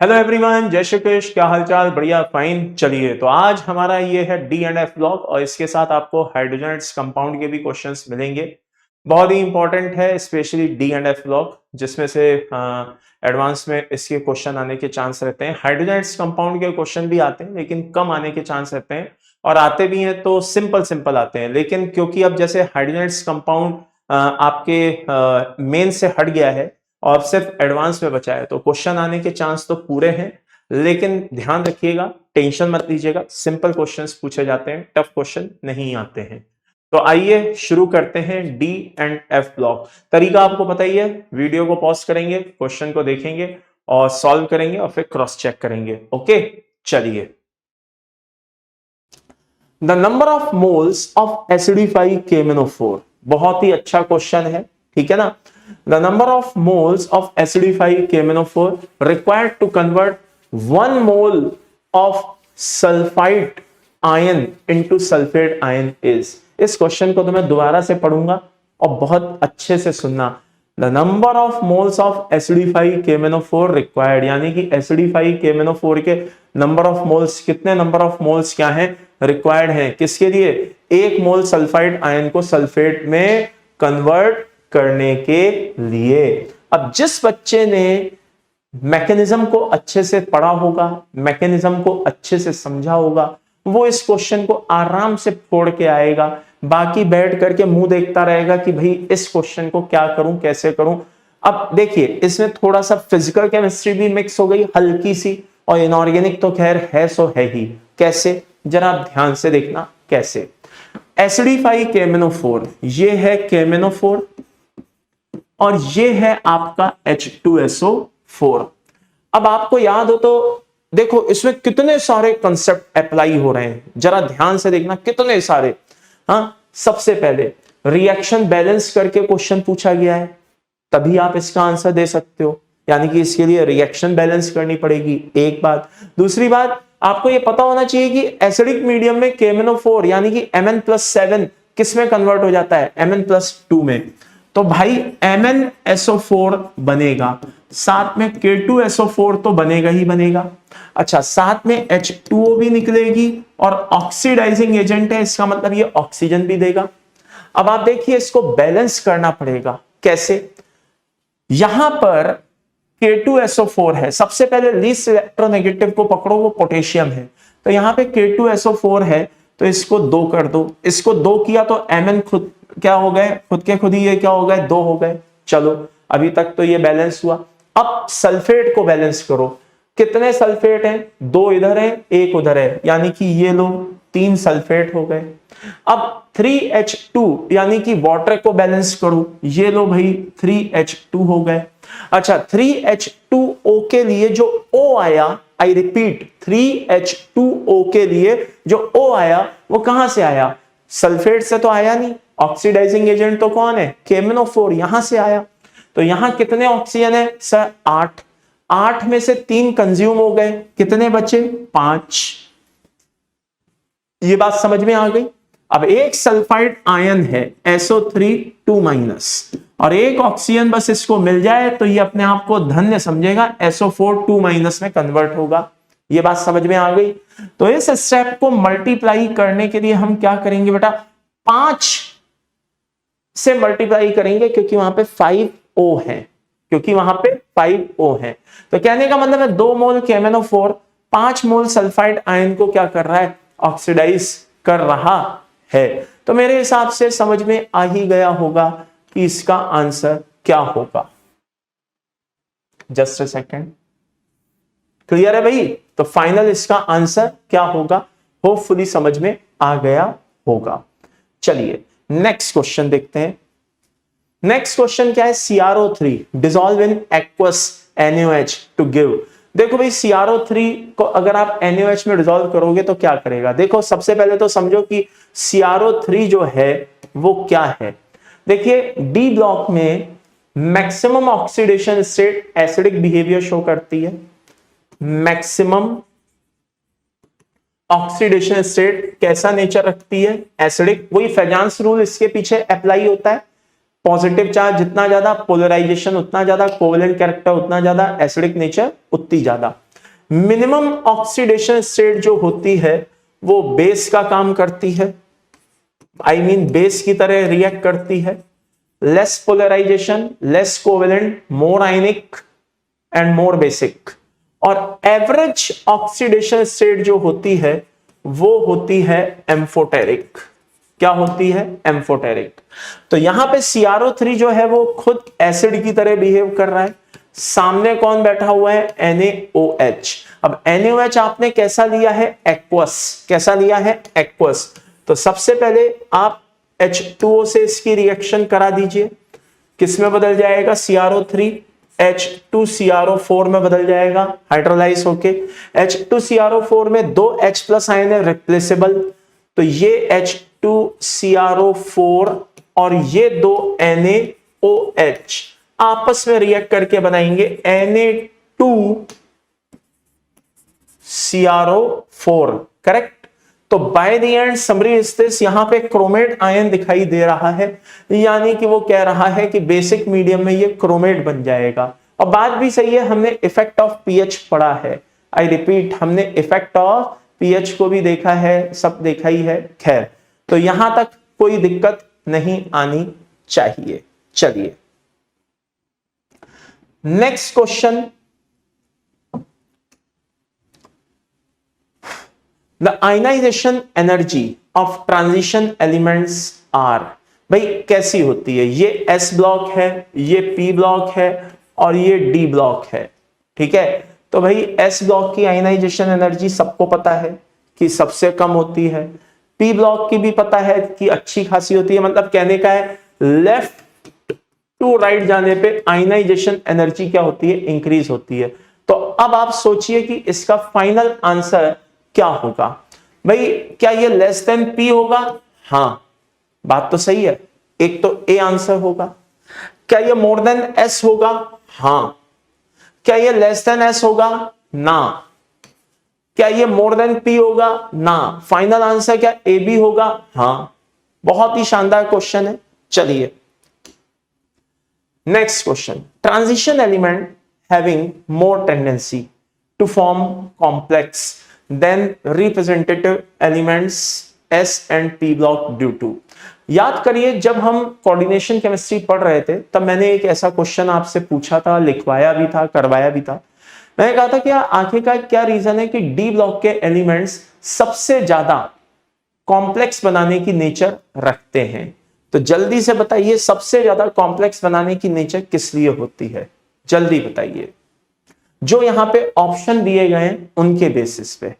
Hello everyone, जय श्री कृष्ण। क्या हालचाल? बढ़िया, फाइन। चलिए, तो आज हमारा ये है डी एंड एफ ब्लॉक और इसके साथ आपको हाइड्रोजन्स कंपाउंड के भी क्वेश्चंस मिलेंगे। बहुत ही इंपॉर्टेंट है, specially D and F block, जिसमें से एडवांस में इसके क्वेश्चन आने के चांस रहते हैं। हाइड्रोजन्स कंपाउंड के क्वेश्चन भी आते हैं लेकिन कम आने के चांस रहते हैं, और आते भी हैं तो सिंपल सिंपल आते हैं। लेकिन क्योंकि अब जैसे हाइड्रोजन्स कंपाउंड आपके मेन से हट गया है और सिर्फ एडवांस में बचा है, तो क्वेश्चन आने के चांस तो पूरे हैं। लेकिन ध्यान रखिएगा, टेंशन मत लीजिएगा, सिंपल क्वेश्चंस पूछे जाते हैं, टफ क्वेश्चन नहीं आते हैं। तो आइए शुरू करते हैं डी एंड एफ ब्लॉक। तरीका आपको पता ही है, वीडियो को पॉज करेंगे, क्वेश्चन को देखेंगे और सॉल्व करेंगे और फिर क्रॉस चेक करेंगे। ओके, चलिए। The number of moles of acidify KMnO4, बहुत ही अच्छा क्वेश्चन है, ठीक है ना। The number of moles of acidified KMnO4 required to convert 1 mole of sulfite ion into sulfate ion is। इस क्वेश्चन को तो मैं दोबारा से पढ़ूंगा और बहुत अच्छे से सुनना। The number of moles of acidified KMnO4 required, यानी कि acidified KMnO4 के नंबर ऑफ मोल्स, कितने नंबर ऑफ मोल्स क्या है, रिक्वायर्ड है किसके लिए? 1 मोल सल्फाइड आयन को सल्फेट में कन्वर्ट करने के लिए। अब जिस बच्चे ने मैकेनिज्म को अच्छे से पढ़ा होगा, मैकेनिज्म को अच्छे से समझा होगा, वो इस क्वेश्चन को आराम से फोड़ के आएगा। बाकी बैठ करके मुंह देखता रहेगा कि भाई इस क्वेश्चन को क्या करूं, कैसे करूं। अब देखिए, इसमें थोड़ा सा फिजिकल केमिस्ट्री भी मिक्स हो गई हल्की सी, और इनऑर्गेनिक तो खैर है सो है ही। कैसे, जरा आप ध्यान से देखना कैसे। एसिडिफाई KMnO4, ये है KMnO4 और ये है आपका H2SO4। अब आपको याद हो तो देखो, इसमें कितने सारे कंसेप्ट अप्लाई हो रहे हैं, जरा ध्यान से देखना, कितने सारे। हाँ, सबसे पहले रिएक्शन बैलेंस करके क्वेश्चन पूछा गया है, तभी आप इसका आंसर दे सकते हो, यानी कि इसके लिए रिएक्शन बैलेंस करनी पड़ेगी, एक बात। दूसरी बात, आपको यह पता होना चाहिए कि एसिडिक मीडियम में KMnO4 यानी कि Mn+7 किस में कन्वर्ट हो जाता है? Mn+2 में। तो भाई MnSO4 बनेगा, साथ में K2SO4 तो बनेगा ही बनेगा। अच्छा, साथ में H2O भी निकलेगी और ऑक्सीडाइजिंग एजेंट है, इसका मतलब ये ऑक्सीजन भी देगा। अब आप देखिए, इसको बैलेंस करना पड़ेगा। कैसे? यहां पर K2SO4 है, सबसे पहले लीस्ट इलेक्ट्रोनेगेटिव को पकड़ो, वो पोटेशियम है। तो यहां पे K2SO4 है, तो इसको 2 कर दो। इसको 2 किया तो Mn खुद क्या हो गए, खुद के खुद ही ये क्या हो गए, 2 हो गए। चलो, अभी तक तो ये बैलेंस हुआ। अब सल्फेट को बैलेंस करो। कितने सल्फेट हैं? 2 इधर है, 1 उधर है, यानी कि ये लो 3 सल्फेट हो गए। अब 3H2 यानी कि वाटर को बैलेंस करो, ये लो भाई 3H2 हो गए। अच्छा, 3H2O के लिए जो O आया, आई रिपीट, 3H2O के लिए जो O आया वो कहां से आया? सल्फेट से तो आया नहीं। ऑक्सीडाइजिंग एजेंट तो कौन है? KMnO4, यहां से आया। तो यहां कितने ऑक्सीजन है सर? 8। 8 में से 3 कंज्यूम हो गए, कितने बचे? 5। ये बात समझ में आ गई। अब एक सल्फाइड आयन है SO3 2- और एक ऑक्सीजन बस इसको मिल जाए तो ये अपने आप को धन्य समझेगा, SO4 2- में कन्वर्ट होगा। ये बात समझ में आ गई। तो इस स्टेप को मल्टीप्लाई करने के लिए हम क्या करेंगे बेटा? 5 से मल्टीप्लाई करेंगे, क्योंकि वहां पे 5O है, क्योंकि वहां पे 5O है। तो कहने का मतलब है 2 मोल KMnO4 5 मोल सल्फाइड आयन को क्या कर रहा है? ऑक्सीडाइज कर रहा है। तो मेरे हिसाब से समझ में आ ही गया होगा कि इसका आंसर क्या होगा। जस्ट अ सेकेंड, क्लियर है भाई? तो फाइनल इसका आंसर क्या होगा, होपफुली समझ में आ गया होगा। चलिए नेक्स्ट क्वेश्चन देखते हैं। नेक्स्ट क्वेश्चन क्या है? CrO3 dissolve in aqueous NaOH to give. देखो भाई, CrO3 को अगर आप NaOH में डिसॉल्व करोगे तो क्या करेगा? देखो, सबसे पहले तो समझो कि CrO3 जो है वो क्या है। देखिए, डी ब्लॉक में maximum oxidation state acidic behaviour show करती है। मैक्सिमम ऑक्सीडेशन स्टेट कैसा नेचर रखती है? एसिडिक। वही फेजांस रूल इसके पीछे अप्लाई होता है। पॉजिटिव चार्ज जितना ज्यादा, पोलराइजेशन उतना ज्यादा, कोवेलेंट कैरेक्टर उतना ज्यादा, एसिडिक नेचर उतनी ज्यादा। मिनिमम ऑक्सीडेशन स्टेट जो होती है वो बेस का काम करती है, आई मीन बेस की तरह रिएक्ट करती है, less polarisation, less covalent, more ionic and more basic. और एवरेज ऑक्सीडेशन स्टेट जो होती है वो होती है एम्फोटेरिक। क्या होती है? एम्फोटेरिक। तो यहां पे CrO3 जो है वो खुद एसिड की तरह बिहेव कर रहा है, सामने कौन बैठा हुआ है? NaOH। अब NaOH आपने कैसा लिया है? एक्वस। कैसा लिया है? एक्वस। तो सबसे पहले आप H2O से इसकी रिएक्शन करा दीजिए, किसमें बदल जाएगा? CrO3 H2CrO4 में बदल जाएगा हाइड्रोलाइज होके। H2CrO4 में 2 H+ आयन है रिप्लेसेबल, तो ये H2CrO4 और ये 2 NaOH आपस में रिएक्ट करके बनाएंगे Na2CrO4। करेक्ट। तो by the end summary is this, यहां पे क्रोमेट आयन दिखाई दे रहा है, यानी कि वो कह रहा है कि बेसिक मीडियम में ये क्रोमेट बन जाएगा। और बात भी सही है, हमने इफेक्ट ऑफ पीएच पढ़ा है। आई रिपीट, हमने इफेक्ट ऑफ पीएच को भी देखा है, सब देखा ही है। खैर, तो यहां तक कोई दिक्कत नहीं आनी चाहिए। चलिए next question. The ionization energy of transition elements are, भाई कैसी होती है? ये S ब्लॉक है, ये P ब्लॉक है और ये D ब्लॉक है। ठीक है, तो भाई S ब्लॉक की आयनाइजेशन एनर्जी सबको पता है कि सबसे कम होती है, P ब्लॉक की भी पता है कि अच्छी खासी होती है। मतलब कहने का है लेफ्ट टू राइट जाने पे आयनाइजेशन एनर्जी क्या होती है? इंक्रीज होती है। तो अब आप सोचिए कि इसका फाइनल आंसर क्या होगा? भाई क्या ये लेस देन P होगा? हाँ, बात तो सही है, एक तो A आंसर होगा। क्या ये मोर देन S होगा? हाँ। क्या ये लेस देन S होगा? ना। क्या ये मोर देन P होगा? ना। फाइनल आंसर क्या A B होगा? हाँ। बहुत ही शानदार क्वेश्चन है। चलिए next question. Transition element having more tendency to form complex then representative elements S and P block due to। याद करिए, जब हम कोऑर्डिनेशन केमिस्ट्री पढ़ रहे थे तब मैंने एक ऐसा क्वेश्चन आपसे पूछा था, लिखवाया भी था, करवाया भी था। मैंने कहा था कि आखिरकार क्या रीजन है कि डी ब्लॉक के एलिमेंट्स सबसे ज्यादा कॉम्प्लेक्स बनाने की नेचर रखते हैं? तो जल्दी से बताइए, सबसे ज्यादा कॉम्प्लेक्स बनाने की नेचर किस लिए होती है? जल्दी बताइए, जो यहां पे ऑप्शन दिए गए हैं उनके बेसिस पे,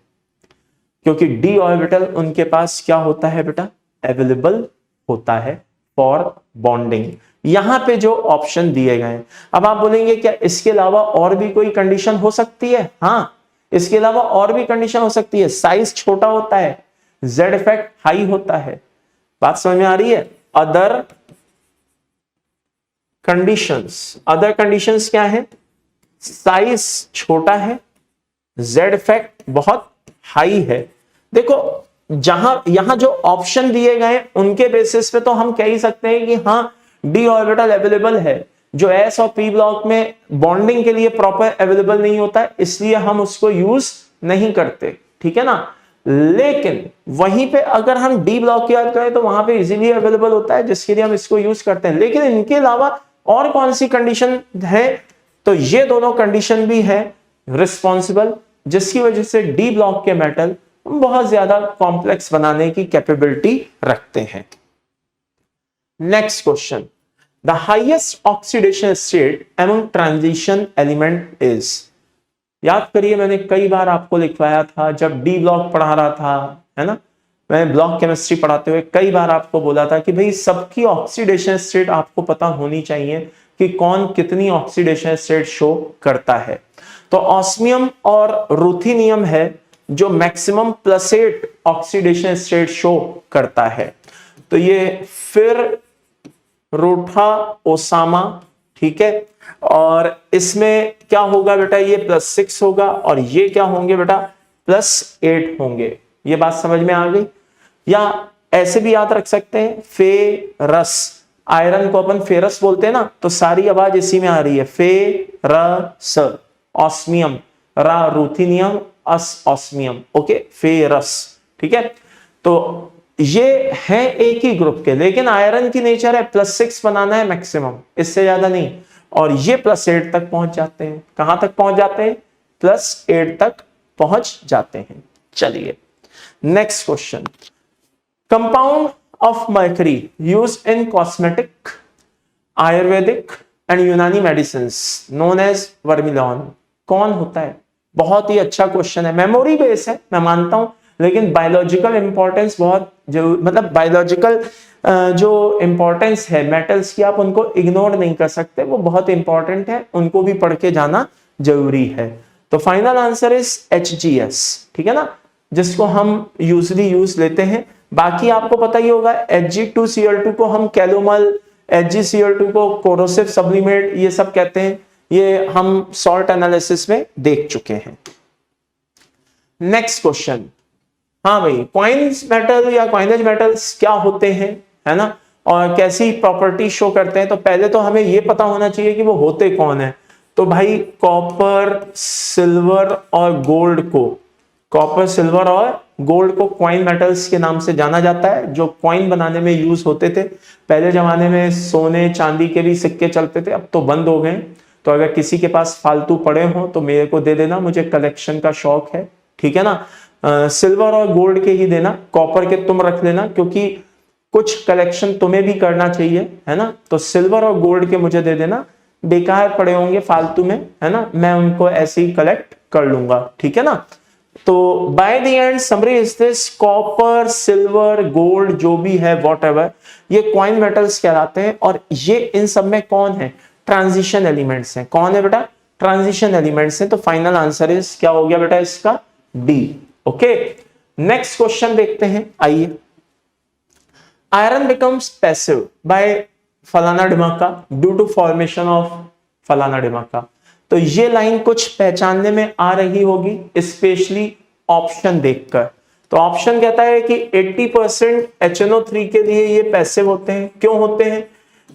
क्योंकि डी ऑर्बिटल उनके पास क्या होता है बेटा? अवेलेबल होता है फॉर बॉन्डिंग। यहां पे जो ऑप्शन दिए गए हैं, अब आप बोलेंगे क्या इसके अलावा और भी कोई कंडीशन हो सकती है? हाँ, इसके अलावा और भी कंडीशन हो सकती है। साइज छोटा होता है, जेड इफेक्ट हाई होता है। बात समझ में आ रही है? अदर कंडीशंस क्या है? साइज छोटा है, जेड इफेक्ट बहुत हाई है। देखो, यहां जो ऑप्शन दिए गए उनके बेसिस पे तो हम कह ही सकते हैं कि हाँ, डी ऑर्बिटल अवेलेबल है। जो एस और पी ब्लॉक में बॉन्डिंग के लिए प्रॉपर अवेलेबल नहीं होता है, इसलिए हम उसको यूज नहीं करते। ठीक है ना? लेकिन वहीं पे अगर हम डी ब्लॉक की बात करें तो वहां पे इजीली अवेलेबल होता है, जिसके लिए हम इसको यूज करते हैं। लेकिन इनके अलावा और कौन सी कंडीशन है? तो ये दोनों कंडीशन भी है रिस्पॉन्सिबल, जिसकी वजह से डी ब्लॉक के मेटल बहुत ज्यादा कॉम्प्लेक्स बनाने की कैपेबिलिटी रखते हैं। Next question. The highest oxidation state among transition element is. याद करिए, मैंने कई बार आपको लिखवाया था जब डी ब्लॉक पढ़ा रहा था, है ना? मैंने ब्लॉक केमिस्ट्री पढ़ाते हुए कई बार आपको बोला था कि भाई सबकी ऑक्सीडेशन स्टेट आपको पता होनी चाहिए कि कौन कितनी ऑक्सीडेशन स्टेट शो करता है। तो ऑस्मियम और रुथेनियम है जो मैक्सिमम +8 ऑक्सीडेशन स्टेट शो करता है। तो ये फिर रूठा ओसामा, ठीक है, और इसमें क्या होगा बेटा? ये +6 होगा और ये क्या होंगे बेटा? +8 होंगे। ये बात समझ में आ गई? या ऐसे भी याद रख सकते हैं, फेरस, आयरन को अपन फेरस बोलते हैं ना, तो सारी आवाज इसी में आ रही है, फेरस। ऑस्मियम रुथेनियम, अस ऑस्मियम, ओके, फेरस, ठीक है। तो ये है एक ही ग्रुप के, लेकिन आयरन की नेचर है +6 बनाना है मैक्सिमम, इससे ज्यादा नहीं, और ये +8 तक पहुंच जाते हैं। कहां तक पहुंच जाते हैं? +8 तक पहुंच जाते हैं। चलिए next question, compound of mercury use in cosmetic, Ayurvedic and यूनानी मेडिसिन नोन एज वर्मिलॉन, कौन होता है? बहुत ही अच्छा क्वेश्चन है, मेमोरी बेस है मैं मानता हूं, लेकिन बायोलॉजिकल इंपॉर्टेंस बहुत जो, मतलब बायोलॉजिकल जो इंपॉर्टेंस है मेटल्स की, आप उनको इग्नोर नहीं कर सकते, वो बहुत इंपॉर्टेंट है, उनको भी पढ़ के जाना जरूरी है। तो फाइनल आंसर इज HGS, ठीक है ना, जिसको हम यूजली यूज लेते हैं। बाकी आपको पता ही होगा Hg2Cl2 को हम कैलोमल, HgCl2 को कोरोसिव सब्लिमेट, ये सब कहते हैं, ये हम सॉल्ट एनालिसिस में देख चुके हैं। नेक्स्ट क्वेश्चन, हाँ भाई, कॉइन्स मेटल या कॉइनेज मेटल्स क्या होते हैं, है ना, और कैसी प्रॉपर्टी शो करते हैं? तो पहले तो हमें यह पता होना चाहिए कि वो होते कौन है। तो भाई कॉपर, सिल्वर और गोल्ड को, कॉपर, सिल्वर और गोल्ड को कॉइन मेटल्स के नाम से जाना जाता है, जो कॉइन बनाने में यूज होते थे। पहले जमाने में सोने चांदी के भी सिक्के चलते थे, अब तो बंद हो गए। तो अगर किसी के पास फालतू पड़े हो तो मेरे को दे देना, मुझे कलेक्शन का शौक है, ठीक है ना। सिल्वर और गोल्ड के ही देना, कॉपर के तुम रख लेना, क्योंकि कुछ कलेक्शन तुम्हें भी करना चाहिए, है ना। तो सिल्वर और गोल्ड के मुझे दे देना, बेकार पड़े होंगे फालतू में, है ना, मैं उनको ऐसे ही कलेक्ट कर लूंगा, ठीक है ना। तो by the end summary is this, copper, silver, gold जो भी है व्हाटएवर, ये कॉइन मेटल्स कहलाते हैं। और ये इन सब में कौन है? ट्रांजिशन एलिमेंट्स हैं। कौन है बेटा? ट्रांजिशन एलिमेंट्स हैं। तो फाइनल आंसर इज क्या हो गया बेटा इसका? डी। ओके, नेक्स्ट क्वेश्चन देखते हैं, आइए। आयरन बिकम्स पैसिव बाय फलाना ढिमाका ड्यू टू फॉर्मेशन ऑफ फलाना ढिमाका। तो ये लाइन कुछ पहचानने में आ रही होगी, स्पेशली ऑप्शन देखकर। तो ऑप्शन कहता है कि 80% HNO3 के लिए ये पैसिव होते हैं। क्यों होते हैं?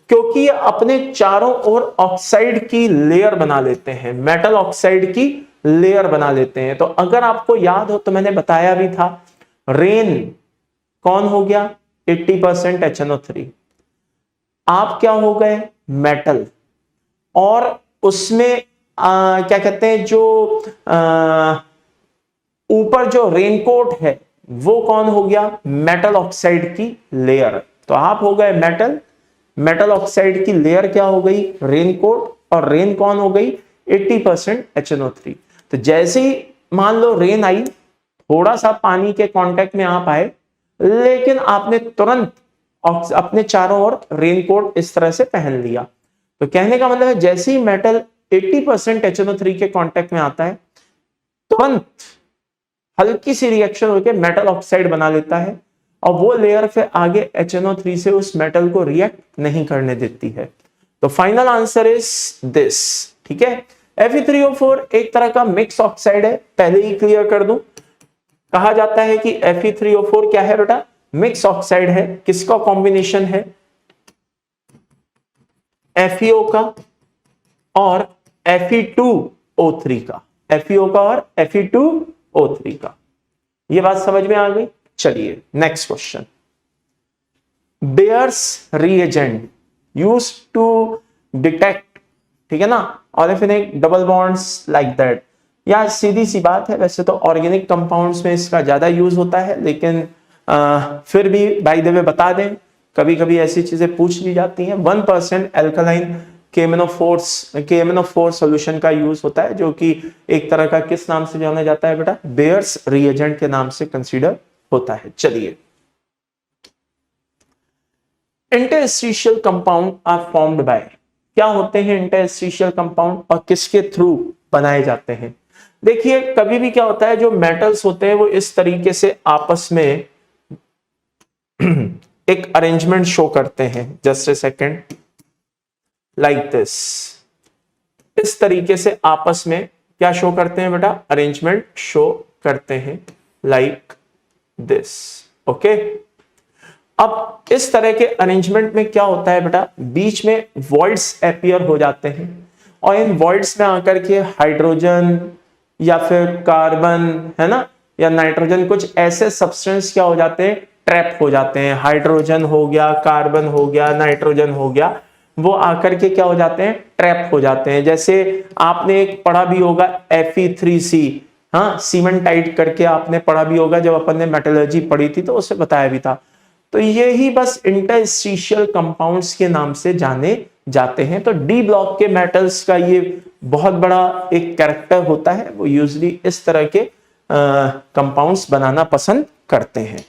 क्योंकि ये अपने चारों ओर ऑक्साइड की लेयर बना लेते हैं, मेटल ऑक्साइड की लेयर बना लेते हैं। तो अगर आपको याद हो तो मैंने बताया भी था, रेन कौन हो गया? 80% HNO3। आप क्या हो गए? मेटल। और उसमें क्या कहते हैं, जो ऊपर जो रेनकोट है वो कौन हो गया? मेटल ऑक्साइड की लेयर। तो आप हो गए मेटल, मेटल ऑक्साइड की लेयर क्या हो गई? रेनकोट। और रेन कौन हो गई? 80% HNO3। तो जैसे ही मान लो रेन आई, थोड़ा सा पानी के कांटेक्ट में आप आए, लेकिन आपने तुरंत अपने चारों ओर रेनकोट इस तरह से पहन लिया। तो कहने का मतलब है, जैसे ही मेटल 80% HNO3 के कांटेक्ट में आता है, तुरंत हल्की सी रिएक्शन होकर मेटल ऑक्साइड बना लेता है, और वो लेयर फिर आगे HNO3 से उस मेटल को रिएक्ट नहीं करने देती है। तो फाइनल आंसर इज दिस, ठीक है। Fe3O4 एक तरह का मिक्स ऑक्साइड है, पहले ही क्लियर कर दूं। कहा जाता है कि Fe3O4 क्या है बेटा? मिक्स ऑक्साइड है। किसका कॉम्बिनेशन है? FeO का और Fe2O3 का, FeO का और Fe2O3 का। ये बात समझ में आ गई? चलिए next question, Baeyer's reagent use to detect, ठीक है ना, olefinic double bonds like that. यार सीधी सी बात है, वैसे तो ऑर्गेनिक कंपाउंड्स में इसका ज्यादा यूज होता है, लेकिन फिर भी बाय द वे बता दें, कभी कभी ऐसी चीजें पूछ ली जाती हैं। 1% एल्कलाइन KMnO4 सॉल्यूशन का यूज होता है, जो कि एक तरह का किस नाम से जाना जाता है बेटा? बेयर्स रिएजेंट के नाम से कंसीडर होता है। चलिए, interstitial compound are formed by, क्या होते हैं इंटरस्टिशियल कंपाउंड और किसके थ्रू बनाए जाते हैं? देखिए, कभी भी क्या होता है, जो मेटल्स होते हैं वो इस तरीके से आपस में एक अरेंजमेंट शो करते हैं। Just a second, like this. इस तरीके से आपस में क्या शो करते हैं बेटा? अरेंजमेंट शो करते हैं, लाइक दिस। ओके, अब इस तरह के अरेंजमेंट में क्या होता है बेटा? बीच में वॉइड्स अपीयर हो जाते हैं, और इन वॉइड्स में आकर के हाइड्रोजन, या फिर कार्बन, है ना, या नाइट्रोजन, कुछ ऐसे सब्सटेंस क्या हो जाते हैं, ट्रैप हो जाते हैं। हाइड्रोजन हो गया, कार्बन हो गया, नाइट्रोजन हो गया, वो आकर के क्या हो जाते हैं, ट्रैप हो जाते हैं। जैसे आपने एक पढ़ा भी होगा Fe3C, हाँ, सीमेंटाइट करके आपने पढ़ा भी होगा, जब अपन ने मेटलर्जी पढ़ी थी तो उससे बताया भी था। तो ये ही बस इंटरस्टिशियल कंपाउंड्स के नाम से जाने जाते हैं। तो डी ब्लॉक के मेटल्स का ये बहुत बड़ा एक कैरेक्टर होता है, वो यूजली इस तरह के कंपाउंड्स बनाना पसंद करते हैं।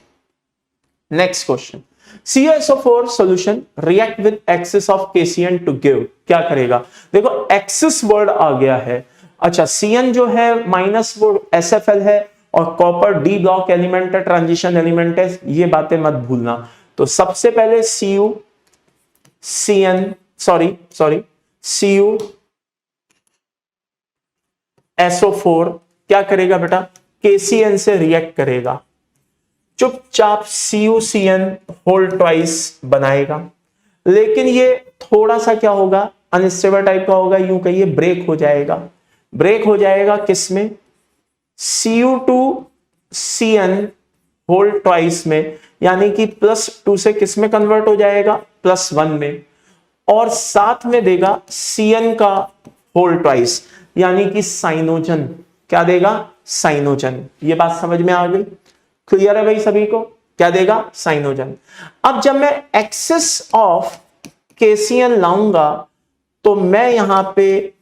Next question, CaSO4 solution react with excess of KCN to give, क्या करेगा? देखो एक्सेस वर्ड आ गया है। अच्छा, CN जो है माइनस वो SFL है, और कॉपर डी ब्लॉक एलिमेंट है, ट्रांजिशन एलिमेंट है, ये बातें मत भूलना। तो सबसे पहले CuSO4 क्या करेगा बेटा? KCN से रिएक्ट करेगा, चुपचाप CuCN होल ट्वाइस बनाएगा। लेकिन ये थोड़ा सा क्या होगा, अनस्टेबल टाइप का होगा, यूं कहिए ब्रेक हो जाएगा। ब्रेक हो जाएगा किसमें? Cu2CN होल ट्वाइस में, यानी कि +2 से किस में कन्वर्ट हो जाएगा? +1 में, और साथ में देगा CN का होल ट्वाइस, यानी कि साइनोजन। क्या देगा? साइनोजन। ये बात समझ में आ गई? क्लियर है भाई सभी को? क्या देगा? साइनोजन। अब जब मैं एक्सेस ऑफ KCN लाऊंगा तो मैं यहां पे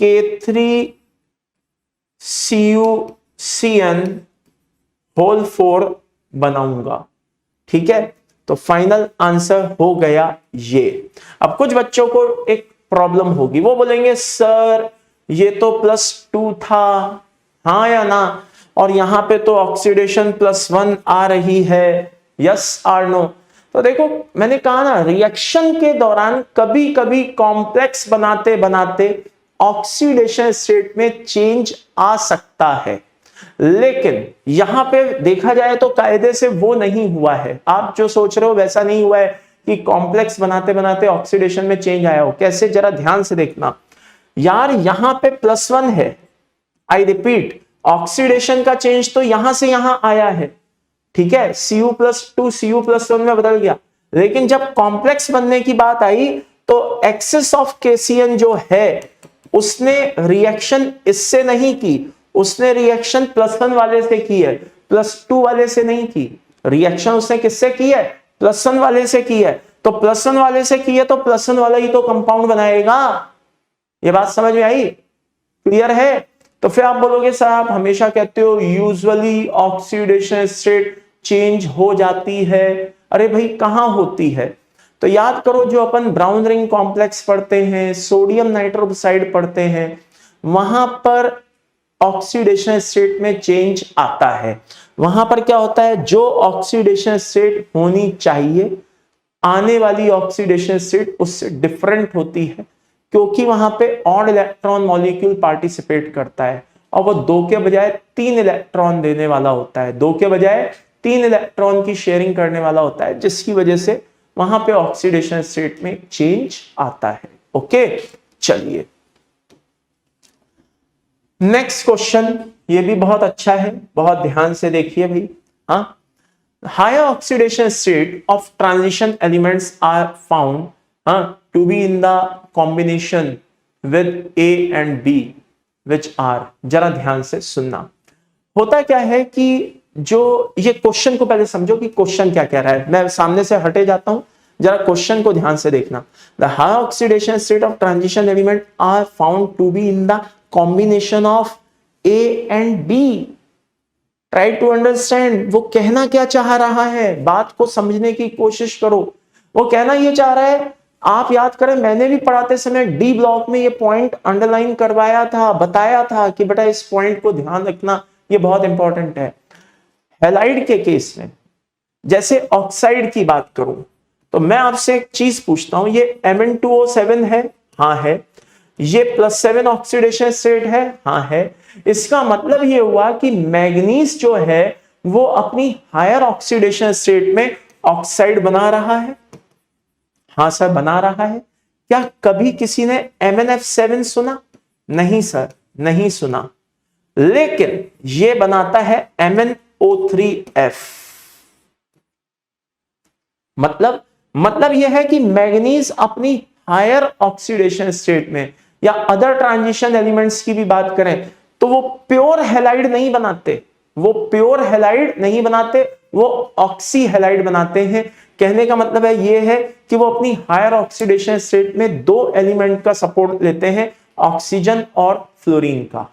K3CuCN होल 4 बनाऊंगा। ठीक है, तो फाइनल आंसर हो गया ये। अब कुछ बच्चों को एक प्रॉब्लम होगी, वो बोलेंगे सर ये तो +2 था, हाँ या ना, और यहां पे तो ऑक्सीडेशन +1 आ रही है, यस और नो? तो देखो मैंने कहा ना, रिएक्शन के दौरान कभी कभी कॉम्प्लेक्स बनाते बनाते ऑक्सीडेशन स्टेट में चेंज आ सकता है, लेकिन यहां पे देखा जाए तो कायदे से वो नहीं हुआ है। आप जो सोच रहे हो वैसा नहीं हुआ है कि कॉम्प्लेक्स बनाते बनाते ऑक्सीडेशन में चेंज आया हो। कैसे? जरा ध्यान से देखना यार, यहां पे +1 है, आई रिपीट, ऑक्सीडेशन का चेंज तो यहां से यहां आया है। ठीक है, Cu+2 Cu+1 में बदल गया, लेकिन जब कॉम्प्लेक्स बनने की बात आई तो एक्सेस ऑफ KCN जो है उसने रिएक्शन इससे नहीं की, उसने रिएक्शन +1 वाले से की है, +2 वाले से नहीं की। रिएक्शन उसने किससे की है? +1 वाले से की है। तो +1 वाले से की है तो +1 वाला ही तो कंपाउंड बनाएगा। ये बात समझ में आई? क्लियर है? तो फिर आप बोलोगे सर आप हमेशा कहते हो यूजुअली ऑक्सीडेशन स्टेट चेंज हो जाती है। अरे भाई कहां होती है? तो याद करो, जो अपन ब्राउन रिंग कॉम्प्लेक्स पढ़ते हैं, सोडियम नाइट्रोक्साइड पढ़ते हैं, वहां पर ऑक्सीडेशन स्टेट में चेंज आता है। वहां पर क्या होता है, जो ऑक्सीडेशन स्टेट होनी चाहिए, आने वाली ऑक्सीडेशन स्टेट उससे डिफरेंट होती है, क्योंकि वहां पे ऑड इलेक्ट्रॉन मॉलिक्यूल पार्टिसिपेट करता है, और वो 2 के बजाय 3 इलेक्ट्रॉन देने वाला होता है, 2 के बजाय 3 इलेक्ट्रॉन की शेयरिंग करने वाला होता है, जिसकी वजह से वहां पे ऑक्सीडेशन स्टेट में चेंज आता है। ओके, चलिए नेक्स्ट क्वेश्चन, ये भी बहुत अच्छा है, बहुत ध्यान से देखिए भाई। हाँ, higher oxidation state of transition elements are found to be in the combination with A and B which are, जरा ध्यान से सुनना। होता क्या है कि जो ये क्वेश्चन को पहले समझो कि क्वेश्चन क्या कह रहा है। मैं सामने से हटे जाता हूं, जरा क्वेश्चन को ध्यान से देखना। The higher oxidation state of transition element are found to be in the combination of A and B. Try to understand, वो कहना क्या चाह रहा है, बात को समझने की कोशिश करो। वो कहना ये चाह रहा है, आप याद करें मैंने भी पढ़ाते समय डी ब्लॉक में ये पॉइंट अंडरलाइन करवाया था, बताया था कि बेटा इस पॉइंट को ध्यान रखना, ये बहुत इंपॉर्टेंट है। हैलाइड के केस में जैसे ऑक्साइड की बात करूं तो मैं आपसे एक चीज पूछता हूं, ये Mn2O7 है? हाँ है। ये +7 ऑक्सीडेशन स्टेट है? हाँ है। इसका मतलब ये हुआ कि मैग्नीज जो है वो अपनी हायर ऑक्सीडेशन स्टेट में ऑक्साइड बना रहा है। हाँ सर बना रहा है। क्या कभी किसी ने MnF7 सुना? नहीं सर, नहीं सुना। लेकिन ये बनाता है MnO3F। मतलब यह है कि मैग्नीज अपनी हायर ऑक्सीडेशन स्टेट में या अदर ट्रांजिशन एलिमेंट्स की भी बात करें तो वो प्योर हैलाइड नहीं बनाते, वो ऑक्सी हैलाइड बनाते हैं। कहने का मतलब है ये है कि वो अपनी हायर ऑक्सीडेशन स्टेट में दो एलिमेंट का सपोर्ट लेते हैं, ऑक्सीजन और फ्लोरीन का।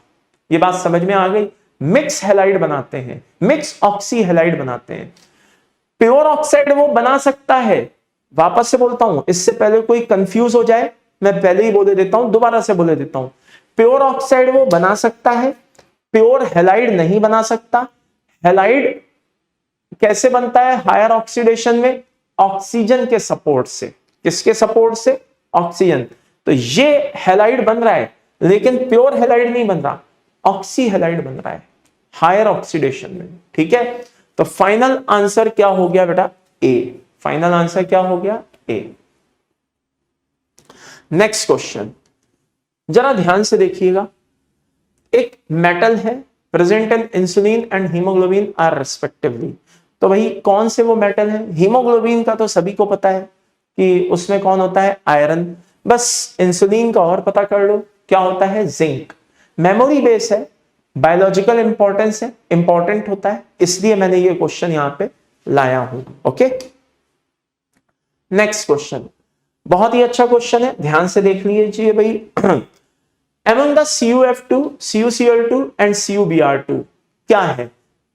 ये बात समझ में आ गई। मिक्स हैलाइड बनाते हैं, मिक्स ऑक्सी हैलाइड बनाते हैं। प्योर ऑक्साइड वो बना सकता है, वापस से बोलता हूं, इससे पहले कोई कंफ्यूज हो जाए मैं पहले ही बोले देता हूं, दोबारा से बोले देता हूं। प्योर ऑक्साइड वो बना सकता है, प्योर हैलाइड नहीं बना सकता। हैलाइड कैसे बनता है हायर ऑक्सीडेशन में? ऑक्सीजन के सपोर्ट से। किसके सपोर्ट से? ऑक्सीजन। तो ये हैलाइड बन रहा है लेकिन प्योर हैलाइड नहीं बन रहा, ऑक्सी हैलाइड बन रहा है हायर ऑक्सीडेशन में। ठीक है, तो फाइनल आंसर क्या हो गया बेटा? ए। फाइनल आंसर क्या हो गया? ए। नेक्स्ट क्वेश्चन जरा ध्यान से देखिएगा। एक मेटल है present in insulin and haemoglobin are respectively. तो भाई कौन से वो मेटल है? हीमोग्लोबिन का तो सभी को पता है कि उसमें कौन होता है? आयरन। बस इंसुलिन का और पता कर लो क्या होता है? जिंक। मेमोरी बेस है, बायोलॉजिकल इंपॉर्टेंस है, इंपॉर्टेंट होता है, इसलिए मैंने ये क्वेश्चन यहां पे लाया हूं। ओके, नेक्स्ट क्वेश्चन बहुत ही अच्छा क्वेश्चन है, ध्यान से देख लीजिए भाई। Among the CuF2, CuCl2 and CuBr2 क्या है?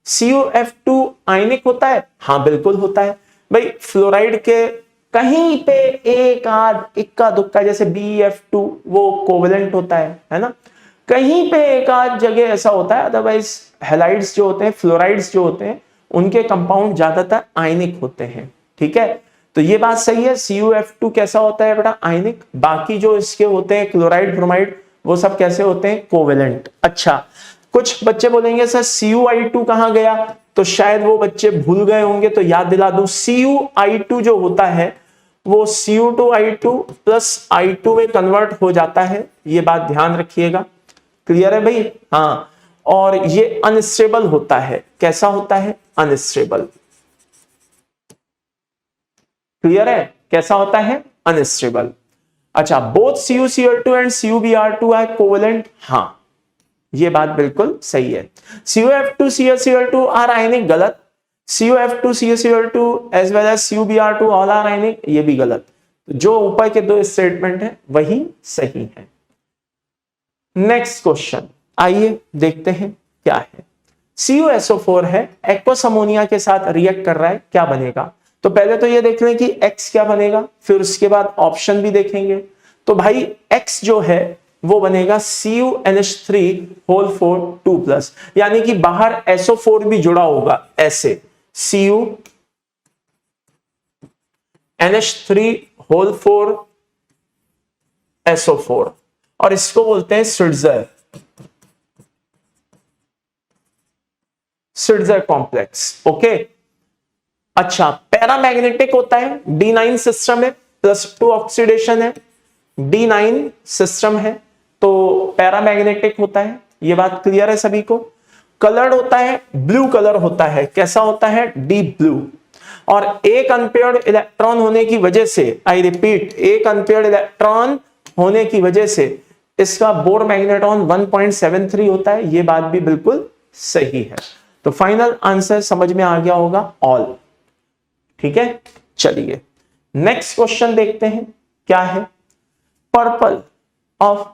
CuF2 आयनिक होता है? हाँ बिल्कुल होता है भाई। फ्लोराइड के कहीं पे एक आध इक्का दुक्का जैसे BF2 वो कोवेलेंट होता है ना, कहीं पे एक आध जगह ऐसा होता है, अदरवाइज हैलाइड्स जो होते हैं, फ्लोराइड्स जो होते हैं, उनके कंपाउंड ज्यादातर आयनिक होते हैं। ठीक है, तो ये बात सही है। CuF2 कैसा होता है बेटा? आयनिक। बाकी जो इसके होते हैं क्लोराइड ब्रोमाइड वो सब कैसे होते हैं? कोवेलेंट। अच्छा, कुछ बच्चे बोलेंगे सर CuI2 कहां गया? तो शायद वो बच्चे भूल गए होंगे, तो याद दिला दूं। CuI2 जो होता है वो Cu2I2 प्लस I2 में कन्वर्ट हो जाता है, ये बात ध्यान रखिएगा। क्लियर है भाई? हाँ, और ये अनस्टेबल होता है। कैसा होता है? अनस्टेबल। क्लियर है? कैसा होता है? अनस्टेबल। अच्छा, both CuCl2 and CuBr2 are covalent. हाँ, ये बात बिल्कुल सही है। CuF2 CuCl2 are ionic. गलत। CuF2 CuCl2 as well as CuBr2 all are ionic, ये भी गलत। जो ऊपर के दो स्टेटमेंट है वही सही है। नेक्स्ट क्वेश्चन आइए देखते हैं क्या है। CuSO4 है, एक्वस अमोनिया के साथ रिएक्ट कर रहा है, क्या बनेगा? तो पहले तो ये देख लें कि X क्या बनेगा, फिर उसके बाद ऑप्शन भी देखेंगे। तो भाई X जो है वो बनेगा CuNH3 2+, यानी कि बाहर SO4 भी जुड़ा होगा ऐसे, CuNH3 SO4, और इसको बोलते हैं सिडजर कॉम्प्लेक्स। ओके, अच्छा, पैरामैग्नेटिक होता है, D9 सिस्टम है, +2 ऑक्सीडेशन है, D9 सिस्टम है तो पैरामैग्नेटिक होता है, ये बात क्लियर है सभी को। कलर्ड होता है, ब्लू कलर होता है, कैसा होता है? Deep blue. और एक अनपेयर्ड इलेक्ट्रॉन होने की वजह से, आई रिपीट, एक अनपेयर्ड इलेक्ट्रॉन होने की वजह से इसका बोर मैग्नेट्रॉन 1.73 होता है, ये बात भी बिल्कुल सही है। तो फाइनल आंसर समझ में आ गया होगा, ऑल। ठीक है, चलिए नेक्स्ट क्वेश्चन देखते हैं क्या है। पर्पल ऑफ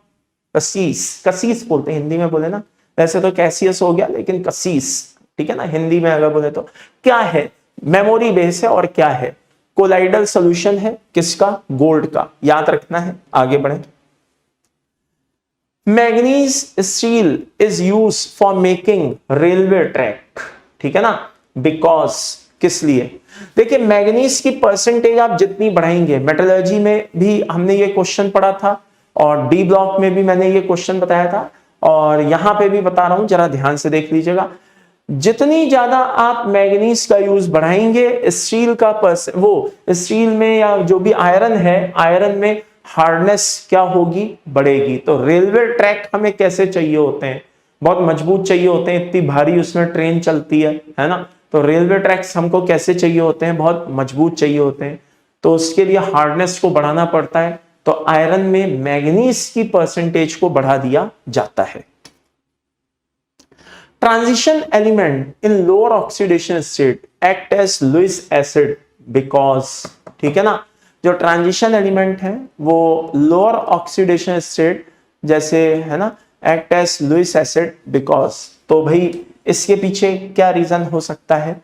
कसीस, कसीस बोलते हैं हिंदी में, बोले ना, वैसे तो कैसियस हो गया लेकिन कसीस, ठीक है ना, हिंदी में अगर बोले तो। क्या है? मेमोरी बेस है, और क्या है? कोलाइडल सॉल्यूशन है, किसका? गोल्ड का, याद रखना है। आगे बढ़े। Manganese steel is use for making railway track, ठीक है ना, बिकॉज, किस लिए? देखिए, मैग्नीज की परसेंटेज आप जितनी बढ़ाएंगे, मेटलर्जी में भी हमने ये क्वेश्चन पढ़ा था, और डी ब्लॉक में भी मैंने ये क्वेश्चन बताया था, और यहां पे भी बता रहा हूं, जरा ध्यान से देख लीजिएगा। जितनी ज्यादा आप मैग्नीज का यूज बढ़ाएंगे, स्टील का वो स्टील में या जो भी आयरन है, आयरन में हार्डनेस क्या होगी? बढ़ेगी। तो रेलवे ट्रैक हमें कैसे चाहिए होते हैं? बहुत मजबूत चाहिए होते हैं, इतनी भारी उसमें ट्रेन चलती है ना। तो रेलवे ट्रैक्स हमको कैसे चाहिए होते हैं, बहुत मजबूत चाहिए होते हैं, तो उसके लिए हार्डनेस को बढ़ाना पड़ता है। तो आयरन में मैग्नीज की परसेंटेज को बढ़ा दिया जाता है। Transition element in lower oxidation state act as Lewis acid because, ठीक है ना, जो ट्रांजिशन एलिमेंट है वो लोअर ऑक्सीडेशन स्टेट जैसे है ना, act as Lewis acid because, तो भाई इसके पीछे क्या रीजन हो सकता है?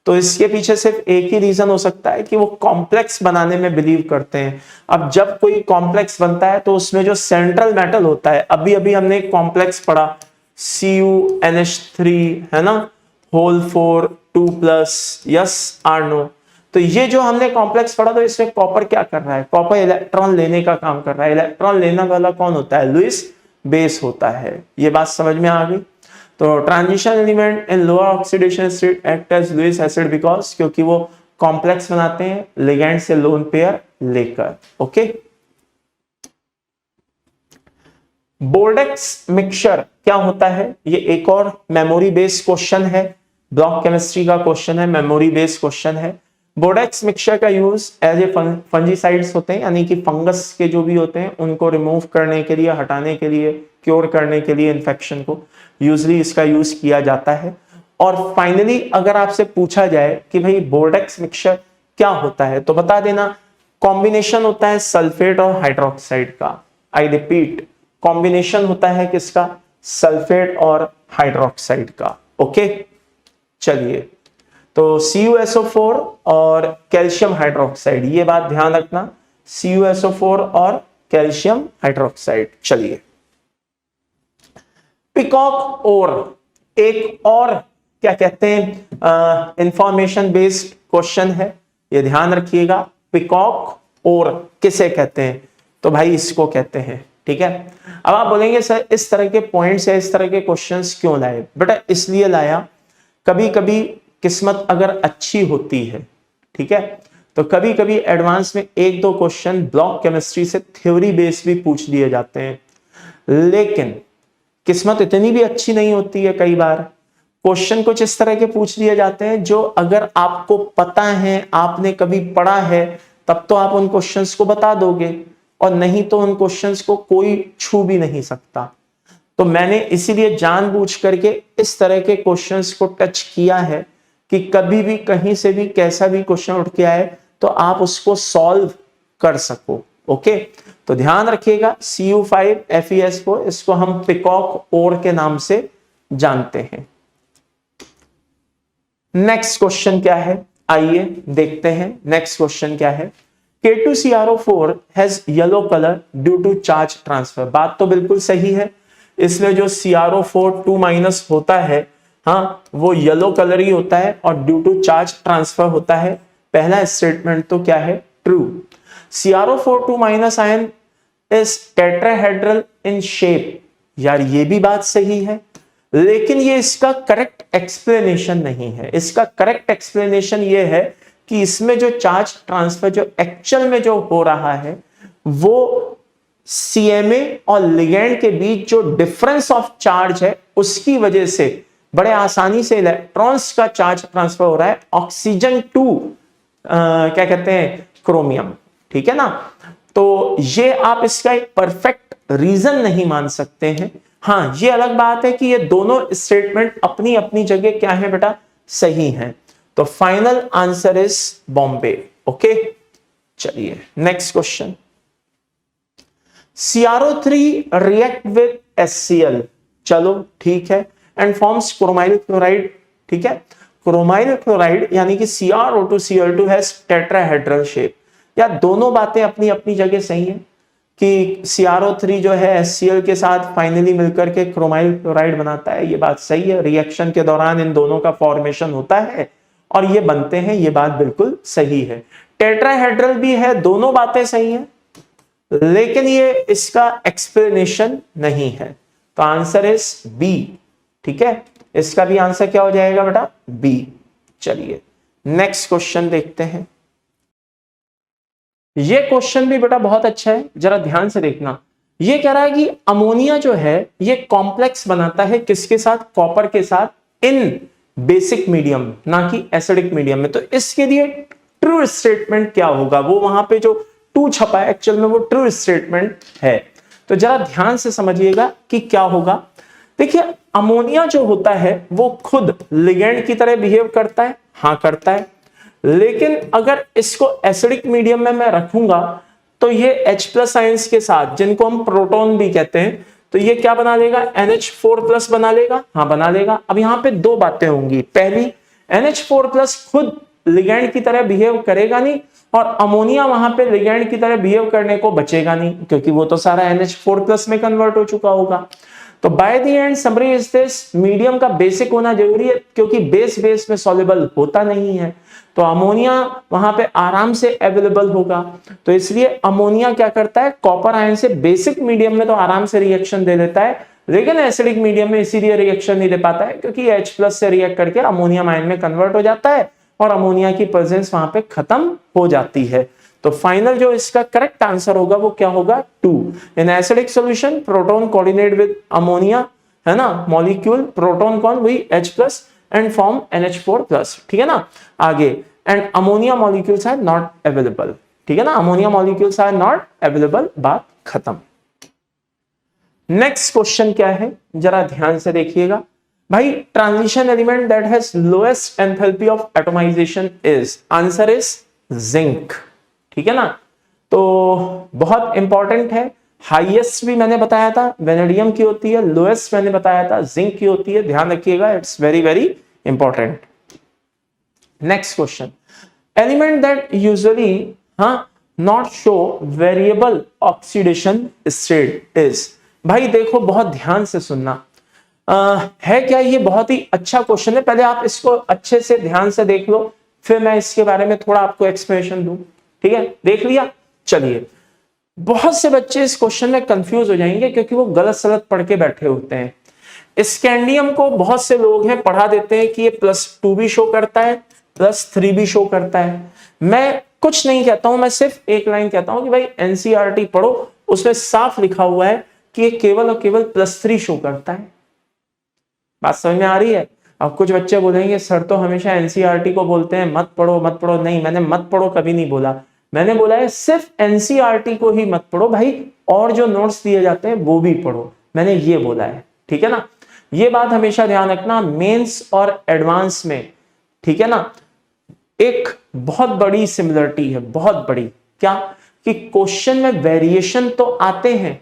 तो इसके पीछे सिर्फ एक ही रीजन हो सकता है कि वो कॉम्प्लेक्स बनाने में बिलीव करते हैं। अब जब कोई कॉम्प्लेक्स बनता है तो उसमें जो सेंट्रल मेटल होता है, अभी अभी हमने एक कॉम्प्लेक्स पढ़ा CuNH3 है ना, होल 4 2+ यस आर नो। तो ये जो हमने कॉम्प्लेक्स पढ़ा, तो इसमें कॉपर क्या कर रहा है? कॉपर इलेक्ट्रॉन लेने का काम कर रहा है। इलेक्ट्रॉन लेने वाला कौन होता है? लुईस बेस होता है। ये बात समझ में आ गई? तो transition element in lower oxidation state act as Lewis acid because, क्योंकि वो कॉम्प्लेक्स बनाते हैं लिगैंड से लोन पेयर लेकर। ओके, बोर्डेक्स मिक्सचर क्या होता है? ये एक और मेमोरी बेस्ड क्वेश्चन है, ब्लॉक केमिस्ट्री का क्वेश्चन है, मेमोरी बेस्ड क्वेश्चन है। बोर्डेक्स मिक्सचर का यूज एज ए फंजीसाइड्स होते हैं, यानी कि फंगस के जो भी होते हैं उनको रिमूव करने के लिए, हटाने के लिए, क्योर करने के लिए इन्फेक्शन को यूजली इसका यूज किया जाता है। और फाइनली अगर आपसे पूछा जाए कि भाई बोर्डेक्स मिक्सचर क्या होता है, तो बता देना कॉम्बिनेशन होता है सल्फेट और हाइड्रोक्साइड का। आई रिपीट, कॉम्बिनेशन होता है किसका? सल्फेट और हाइड्रोक्साइड का। ओके, चलिए, तो CuSO4 और कैल्शियम हाइड्रोक्साइड, ये बात ध्यान रखना, CuSO4 और कैल्शियम हाइड्रोक्साइड। चलिए, पिकॉक और एक और क्या कहते हैं, इंफॉर्मेशन बेस्ड क्वेश्चन है, ये ध्यान रखिएगा। पिकॉक और किसे कहते हैं? तो भाई इसको कहते हैं, ठीक है। अब आप बोलेंगे सर इस तरह के पॉइंट्स या इस तरह के क्वेश्चंस क्यों लाए? बेटा इसलिए लाया, कभी कभी किस्मत अगर अच्छी होती है, ठीक है, तो कभी कभी एडवांस में एक दो क्वेश्चन ब्लॉक केमिस्ट्री से थ्योरी बेस भी पूछ दिए जाते हैं। लेकिन किस्मत इतनी भी अच्छी नहीं होती है, कई बार क्वेश्चन कुछ इस तरह के पूछ दिए जाते हैं जो अगर आपको पता है, आपने कभी पढ़ा है, तब तो आप उन क्वेश्चंस को बता दोगे, और नहीं तो उन क्वेश्चंस को कोई छू भी नहीं सकता। तो मैंने इसीलिए जानबूझ करके इस तरह के क्वेश्चंस को टच किया है कि कभी भी कहीं से भी कैसा भी क्वेश्चन उठ के आए तो आप उसको सॉल्व कर सको। ओके, तो ध्यान रखिएगा Cu5FeS4, इसको हम पिकॉक और के नाम से जानते हैं। नेक्स्ट क्वेश्चन क्या है, आइए देखते हैं नेक्स्ट क्वेश्चन क्या है। K2CrO4 has yellow color due to charge transfer। बात तो बिल्कुल सही है, इसमें जो CrO4 2- होता है, हाँ, वो येलो कलर ही होता है और ड्यू टू चार्ज ट्रांसफर होता है। पहला स्टेटमेंट तो क्या है? True. CrO4 2- ion is tetrahedral in shape, यार ये भी बात सही है, लेकिन ये इसका करेक्ट एक्सप्लेनेशन नहीं है। इसका करेक्ट एक्सप्लेनेशन ये है कि इसमें जो चार्ज ट्रांसफर जो एक्चुअल में जो हो रहा है, वो CMA और लिगैंड के बीच जो डिफरेंस ऑफ चार्ज है उसकी वजह से बड़े आसानी से इलेक्ट्रॉन्स का चार्ज ट्रांसफर हो रहा है ऑक्सीजन टू क्या कहते हैं, क्रोमियम, ठीक है ना। तो ये आप इसका एक परफेक्ट रीजन नहीं मान सकते हैं। हाँ, ये अलग बात है कि ये दोनों स्टेटमेंट अपनी अपनी जगह क्या है बेटा, सही हैं। तो final answer is Bombay. Okay, चलिए next question. CrO3 react with HCl, चलो ठीक है, एंड फॉर्म्स क्रोमाइल क्लोराइड, ठीक है। क्रोमाइल क्लोराइड यानी कि CrO2Cl2 हैज टेट्राहेड्रल शेप। या दोनों बातें अपनी अपनी जगह सही है कि CrO3 जो है HCl के साथ फाइनली मिलकर के क्रोमाइल क्लोराइड बनाता है, ये बात सही है। रिएक्शन के दौरान इन दोनों का फॉर्मेशन होता है और ये बनते हैं, ये बात बिल्कुल सही है। टेट्राहेड्रल भी है, दोनों बातें सही हैं, लेकिन ये इसका एक्सप्लेनेशन नहीं है। तो आंसर इज बी, ठीक है। इसका भी आंसर क्या हो जाएगा बेटा? बी। चलिए नेक्स्ट क्वेश्चन देखते हैं। ये क्वेश्चन भी बेटा बहुत अच्छा है, जरा ध्यान से देखना। ये कह रहा है कि अमोनिया जो है ये कॉम्प्लेक्स बनाता है किसके साथ, कॉपर के साथ, इन बेसिक मीडियम, ना कि एसिडिक मीडियम में। तो इसके लिए ट्रू स्टेटमेंट क्या होगा, वो वहां पे जो टू छपा है एक्चुअल में वो ट्रू स्टेटमेंट है। तो जरा ध्यान से समझिएगा कि क्या होगा। देखिए अमोनिया जो होता है वो खुद लिगेंड की तरह बिहेव करता है, हाँ करता है, लेकिन अगर इसको एसिडिक मीडियम में मैं रखूंगा तो ये H+ आयंस के साथ, जिनको हम प्रोटॉन भी कहते हैं, तो ये क्या बना लेगा, NH4+ बना लेगा, हाँ बना लेगा। अब यहां पे दो बातें होंगी, पहली NH4+ खुद लिगेंड की तरह बिहेव करेगा नहीं, और अमोनिया वहां पे लिगेंड की तरह बिहेव करने को बचेगा नहीं, क्योंकि वो तो सारा NH4+ में कन्वर्ट हो चुका होगा। तो by the end summary is this, medium का बेसिक होना जरूरी है, क्योंकि बेस में सॉल्युबल होता नहीं है, तो अमोनिया वहां पे आराम से अवेलेबल होगा। तो इसलिए अमोनिया क्या करता है, कॉपर आयन से बेसिक मीडियम में तो आराम से रिएक्शन दे देता है, लेकिन एसिडिक मीडियम में इसीलिए रिएक्शन नहीं दे पाता है क्योंकि H+ से रिएक्ट करके अमोनियम आयन में कन्वर्ट हो जाता है और अमोनिया की प्रेजेंस वहां पे खत्म हो जाती है। तो फाइनल जो इसका करेक्ट आंसर होगा वो क्या होगा, 2। In acidic solution proton coordinate with ammonia, है ना, मॉलिक्यूल प्रोटॉन कौन, वही H+ एंड फॉर्म NH4+, ठीक है ना। आगे, and ammonia molecules are not available, ठीक है ना, ammonia molecules are not available, बात खत्म। नेक्स्ट क्वेश्चन क्या है, जरा ध्यान से देखिएगा भाई। Transition element that has lowest enthalpy of atomization is, answer is zinc, ठीक है ना। तो बहुत इंपॉर्टेंट है। हाईएस्ट भी मैंने बताया था वेनेडियम की होती है, लोएस्ट मैंने बताया था जिंक की होती है, ध्यान रखिएगा, it's very very important. Next question, element that usually not show variable oxidation state is. भाई देखो बहुत ध्यान से सुनना, है क्या, ये बहुत ही अच्छा क्वेश्चन है, पहले आप इसको अच्छे से ध्यान से देख लो, फिर मैं इसके बारे में थोड़ा आपको एक्सप्लेनेशन दूं, ठीक है। देख लिया, चलिए। बहुत से बच्चे इस क्वेश्चन में कंफ्यूज हो जाएंगे क्योंकि वो गलत सलत पढ़ के बैठे होते हैं। स्कैंडियम को बहुत से लोग हैं पढ़ा देते हैं कि ये +2 भी शो करता है, +3 भी शो करता है। मैं कुछ नहीं कहता हूं, मैं सिर्फ एक लाइन कहता हूं कि भाई NCERT पढ़ो, उसमें साफ लिखा हुआ है कि ये केवल और केवल +3 शो करता है। बात समझ में आ रही है। अब कुछ बच्चे बोलेंगे सर तो हमेशा NCERT को बोलते हैं मत पढ़ो मत पढ़ो, नहीं, मैंने मत पढ़ो कभी नहीं बोला, मैंने बोला है सिर्फ NCERT को ही मत पढ़ो भाई, और जो नोट्स दिए जाते हैं वो भी पढ़ो, मैंने ये बोला है, ठीक है ना। ये बात हमेशा ध्यान रखना, मेंस और एडवांस में, ठीक है ना, एक बहुत बड़ी सिमिलरिटी है, बहुत बड़ी, क्या, कि क्वेश्चन में वेरिएशन तो आते हैं,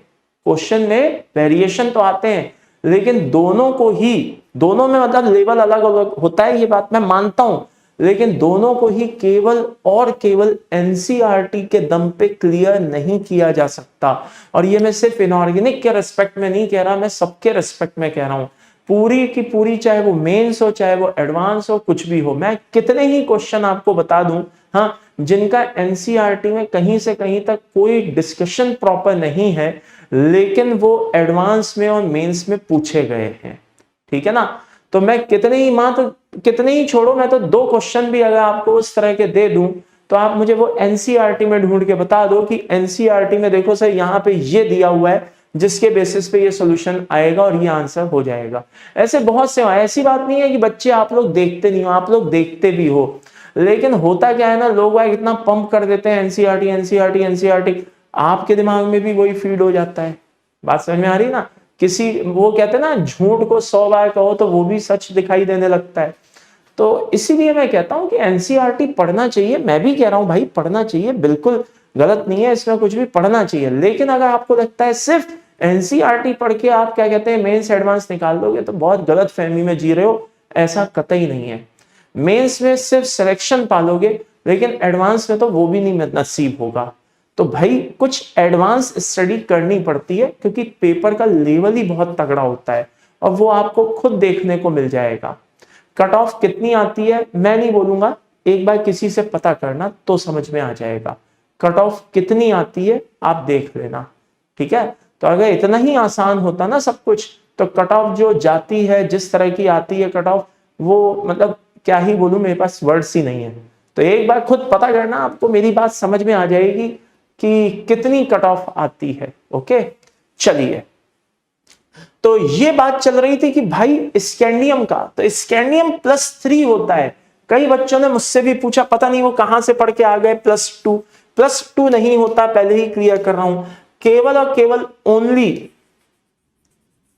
क्वेश्चन में वेरिएशन तो आते हैं, लेकिन दोनों को ही, दोनों में मतलब लेवल अलग अलग होता है, ये बात मैं मानता हूं, लेकिन दोनों को ही केवल और केवल NCERT के दम पे क्लियर नहीं किया जा सकता। और ये मैं सिर्फ इनऑर्गेनिक के रिस्पेक्ट में नहीं कह रहा, मैं सबके रिस्पेक्ट में कह रहा हूं, पूरी की पूरी, चाहे वो मेंस हो चाहे वो एडवांस हो, कुछ भी हो। मैं कितने ही क्वेश्चन आपको बता दूं हाँ, जिनका NCERT में कहीं से कहीं तक कोई डिस्कशन प्रॉपर नहीं है, लेकिन वो एडवांस में और मेंस में पूछे गए हैं, ठीक है ना। तो मैं कितने ही कितने ही छोड़ो, मैं तो 2 क्वेश्चन भी अगर आपको उस तरह के दे दूं तो आप मुझे वो NCERT में ढूंढ के बता दो कि NCERT में देखो सर यहाँ पे ये दिया हुआ है जिसके बेसिस पे ये सॉल्यूशन आएगा और ये आंसर हो जाएगा। ऐसे बहुत से, ऐसी बात नहीं है कि बच्चे आप लोग देखते नहीं हो, आप लोग देखते भी हो, लेकिन होता क्या है ना, लोग इतना पंप कर देते हैं NCERT, आपके दिमाग में भी वही फीड हो जाता है। बात समझ में आ रही ना, किसी, वो कहते हैं ना झूठ को 100 बार कहो तो वो भी सच दिखाई देने लगता है। तो इसीलिए मैं कहता हूं कि NCERT पढ़ना चाहिए, मैं भी कह रहा हूं भाई पढ़ना चाहिए, बिल्कुल गलत नहीं है इसमें, कुछ भी पढ़ना चाहिए, लेकिन अगर आपको लगता है सिर्फ NCERT पढ़ के आप क्या कहते हैं मेंस एडवांस निकाल दोगे तो बहुत गलत फहमी में जी रहे हो, ऐसा कतई नहीं है। मेंस में सिर्फ सिलेक्शन पालोगे, लेकिन एडवांस में तो वो भी नहीं नसीब होगा। तो भाई कुछ एडवांस स्टडी करनी पड़ती है क्योंकि पेपर का लेवल ही बहुत तगड़ा होता है, और वो आपको खुद देखने को मिल जाएगा। कट ऑफ कितनी आती है मैं नहीं बोलूंगा, एक बार किसी से पता करना तो समझ में आ जाएगा कट ऑफ कितनी आती है, आप देख लेना, ठीक है। तो अगर इतना ही आसान होता ना सब कुछ, तो कट ऑफ जो जाती है, जिस तरह की आती है कट ऑफ, वो मतलब क्या ही बोलूं, मेरे पास वर्ड्स ही नहीं है। तो एक बार खुद पता करना, आपको मेरी बात समझ में आ जाएगी कि कितनी कट ऑफ आती है। ओके, चलिए, तो ये बात चल रही थी कि भाई स्कैंडियम का, तो स्कैंडियम +3 होता है। कई बच्चों ने मुझसे भी पूछा, पता नहीं वो कहां से पढ़ के आ गए +2 नहीं होता, पहले ही क्लियर कर रहा हूं, केवल और केवल ओनली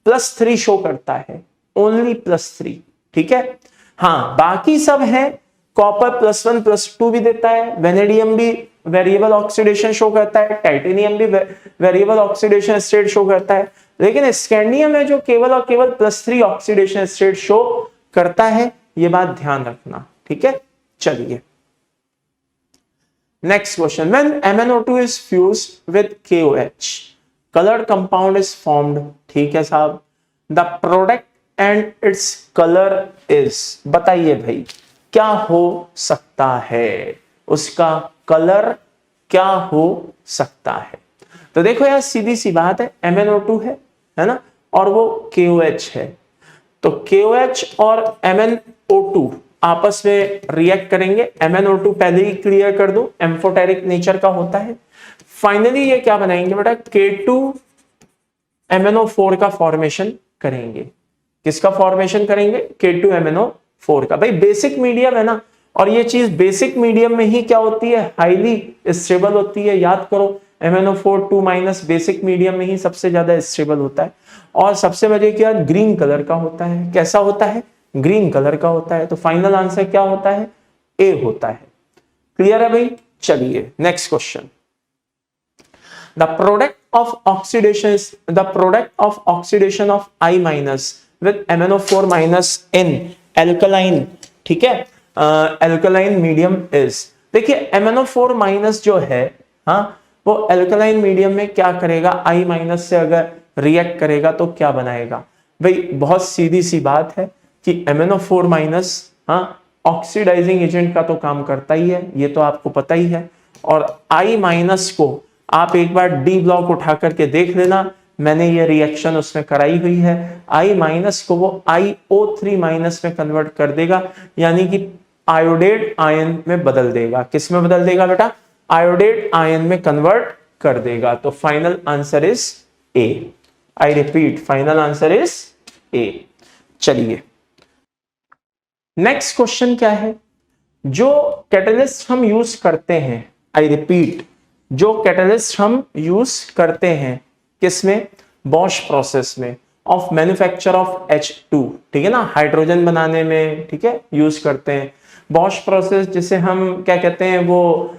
+3 शो करता है, ओनली +3, ठीक है। हाँ, बाकी सब है, कॉपर +1 +2 भी देता है, वेनेडियम भी वेरिएबल ऑक्सीडेशन शो करता है, टाइटेनियम भी वेरिएबल ऑक्सीडेशन स्टेट शो करता है, लेकिन स्कैंडियम है जो केवल और केवल +3 ऑक्सीडेशन स्टेट शो करता है। ये बात ध्यान रखना, ठीक है। चलिए, next question, when MnO2 is fused with KOH, colored compound is formed, ठीक है साहब। The product and its color is, बताइए भाई क्या हो सकता है, उसका कलर क्या हो सकता है। तो देखो यार, सीधी सी बात है, MnO2 है ना, और वो KOH है, तो KOH और MnO2 आपस में रिएक्ट करेंगे। MnO2 पहले ही क्लियर कर दो, एम्फोटेरिक नेचर का होता है। फाइनली ये क्या बनाएंगे बेटा, K2MnO4 का फॉर्मेशन करेंगे। किसका फॉर्मेशन करेंगे, K2MnO4 का। भाई बेसिक मीडियम है ना, और ये चीज बेसिक मीडियम में ही क्या होती है, हाईली स्टेबल होती है। याद करो, MnO4 2- बेसिक मीडियम में ही सबसे ज्यादा स्टेबल होता है, और सबसे मजे की बात, ग्रीन कलर का होता है। कैसा होता है, ग्रीन कलर का होता है। तो फाइनल आंसर क्या होता है, ए होता है। क्लियर है भाई। चलिए, next question, the product of oxidation of I- with MnO4- in alkaline, ठीक है, alkaline medium is, देखिए MnO4- जो है, हाँ, वो अल्कलाइन मीडियम में क्या करेगा, I- से अगर रिएक्ट करेगा तो क्या बनाएगा। भाई बहुत सीधी सी बात है कि MnO4- हाँ, ऑक्सीडाइजिंग एजेंट का तो काम करता ही है, ये तो आपको पता ही है। और I- को आप एक बार डी ब्लॉक उठा करके देख लेना, मैंने ये रिएक्शन उसमें कराई हुई है। I- को वो IO3- में कन्वर्ट कर देगा, यानी कि आयोडेट आयन में बदल देगा। किस में बदल देगा बेटा, आयोडेट आयन में कन्वर्ट कर देगा। तो final answer is a. I repeat, final answer is a. चलिए, नेक्स्ट क्वेश्चन क्या है, जो कैटलिस्ट हम यूज करते हैं, आई रिपीट, जो कैटलिस्ट हम यूज करते हैं किसमें, बॉश प्रोसेस में, ऑफ मैन्युफैक्चर ऑफ H2, ठीक है ना, हाइड्रोजन बनाने में, ठीक है, यूज करते हैं। बॉश प्रोसेस जिसे हम क्या कहते हैं, वो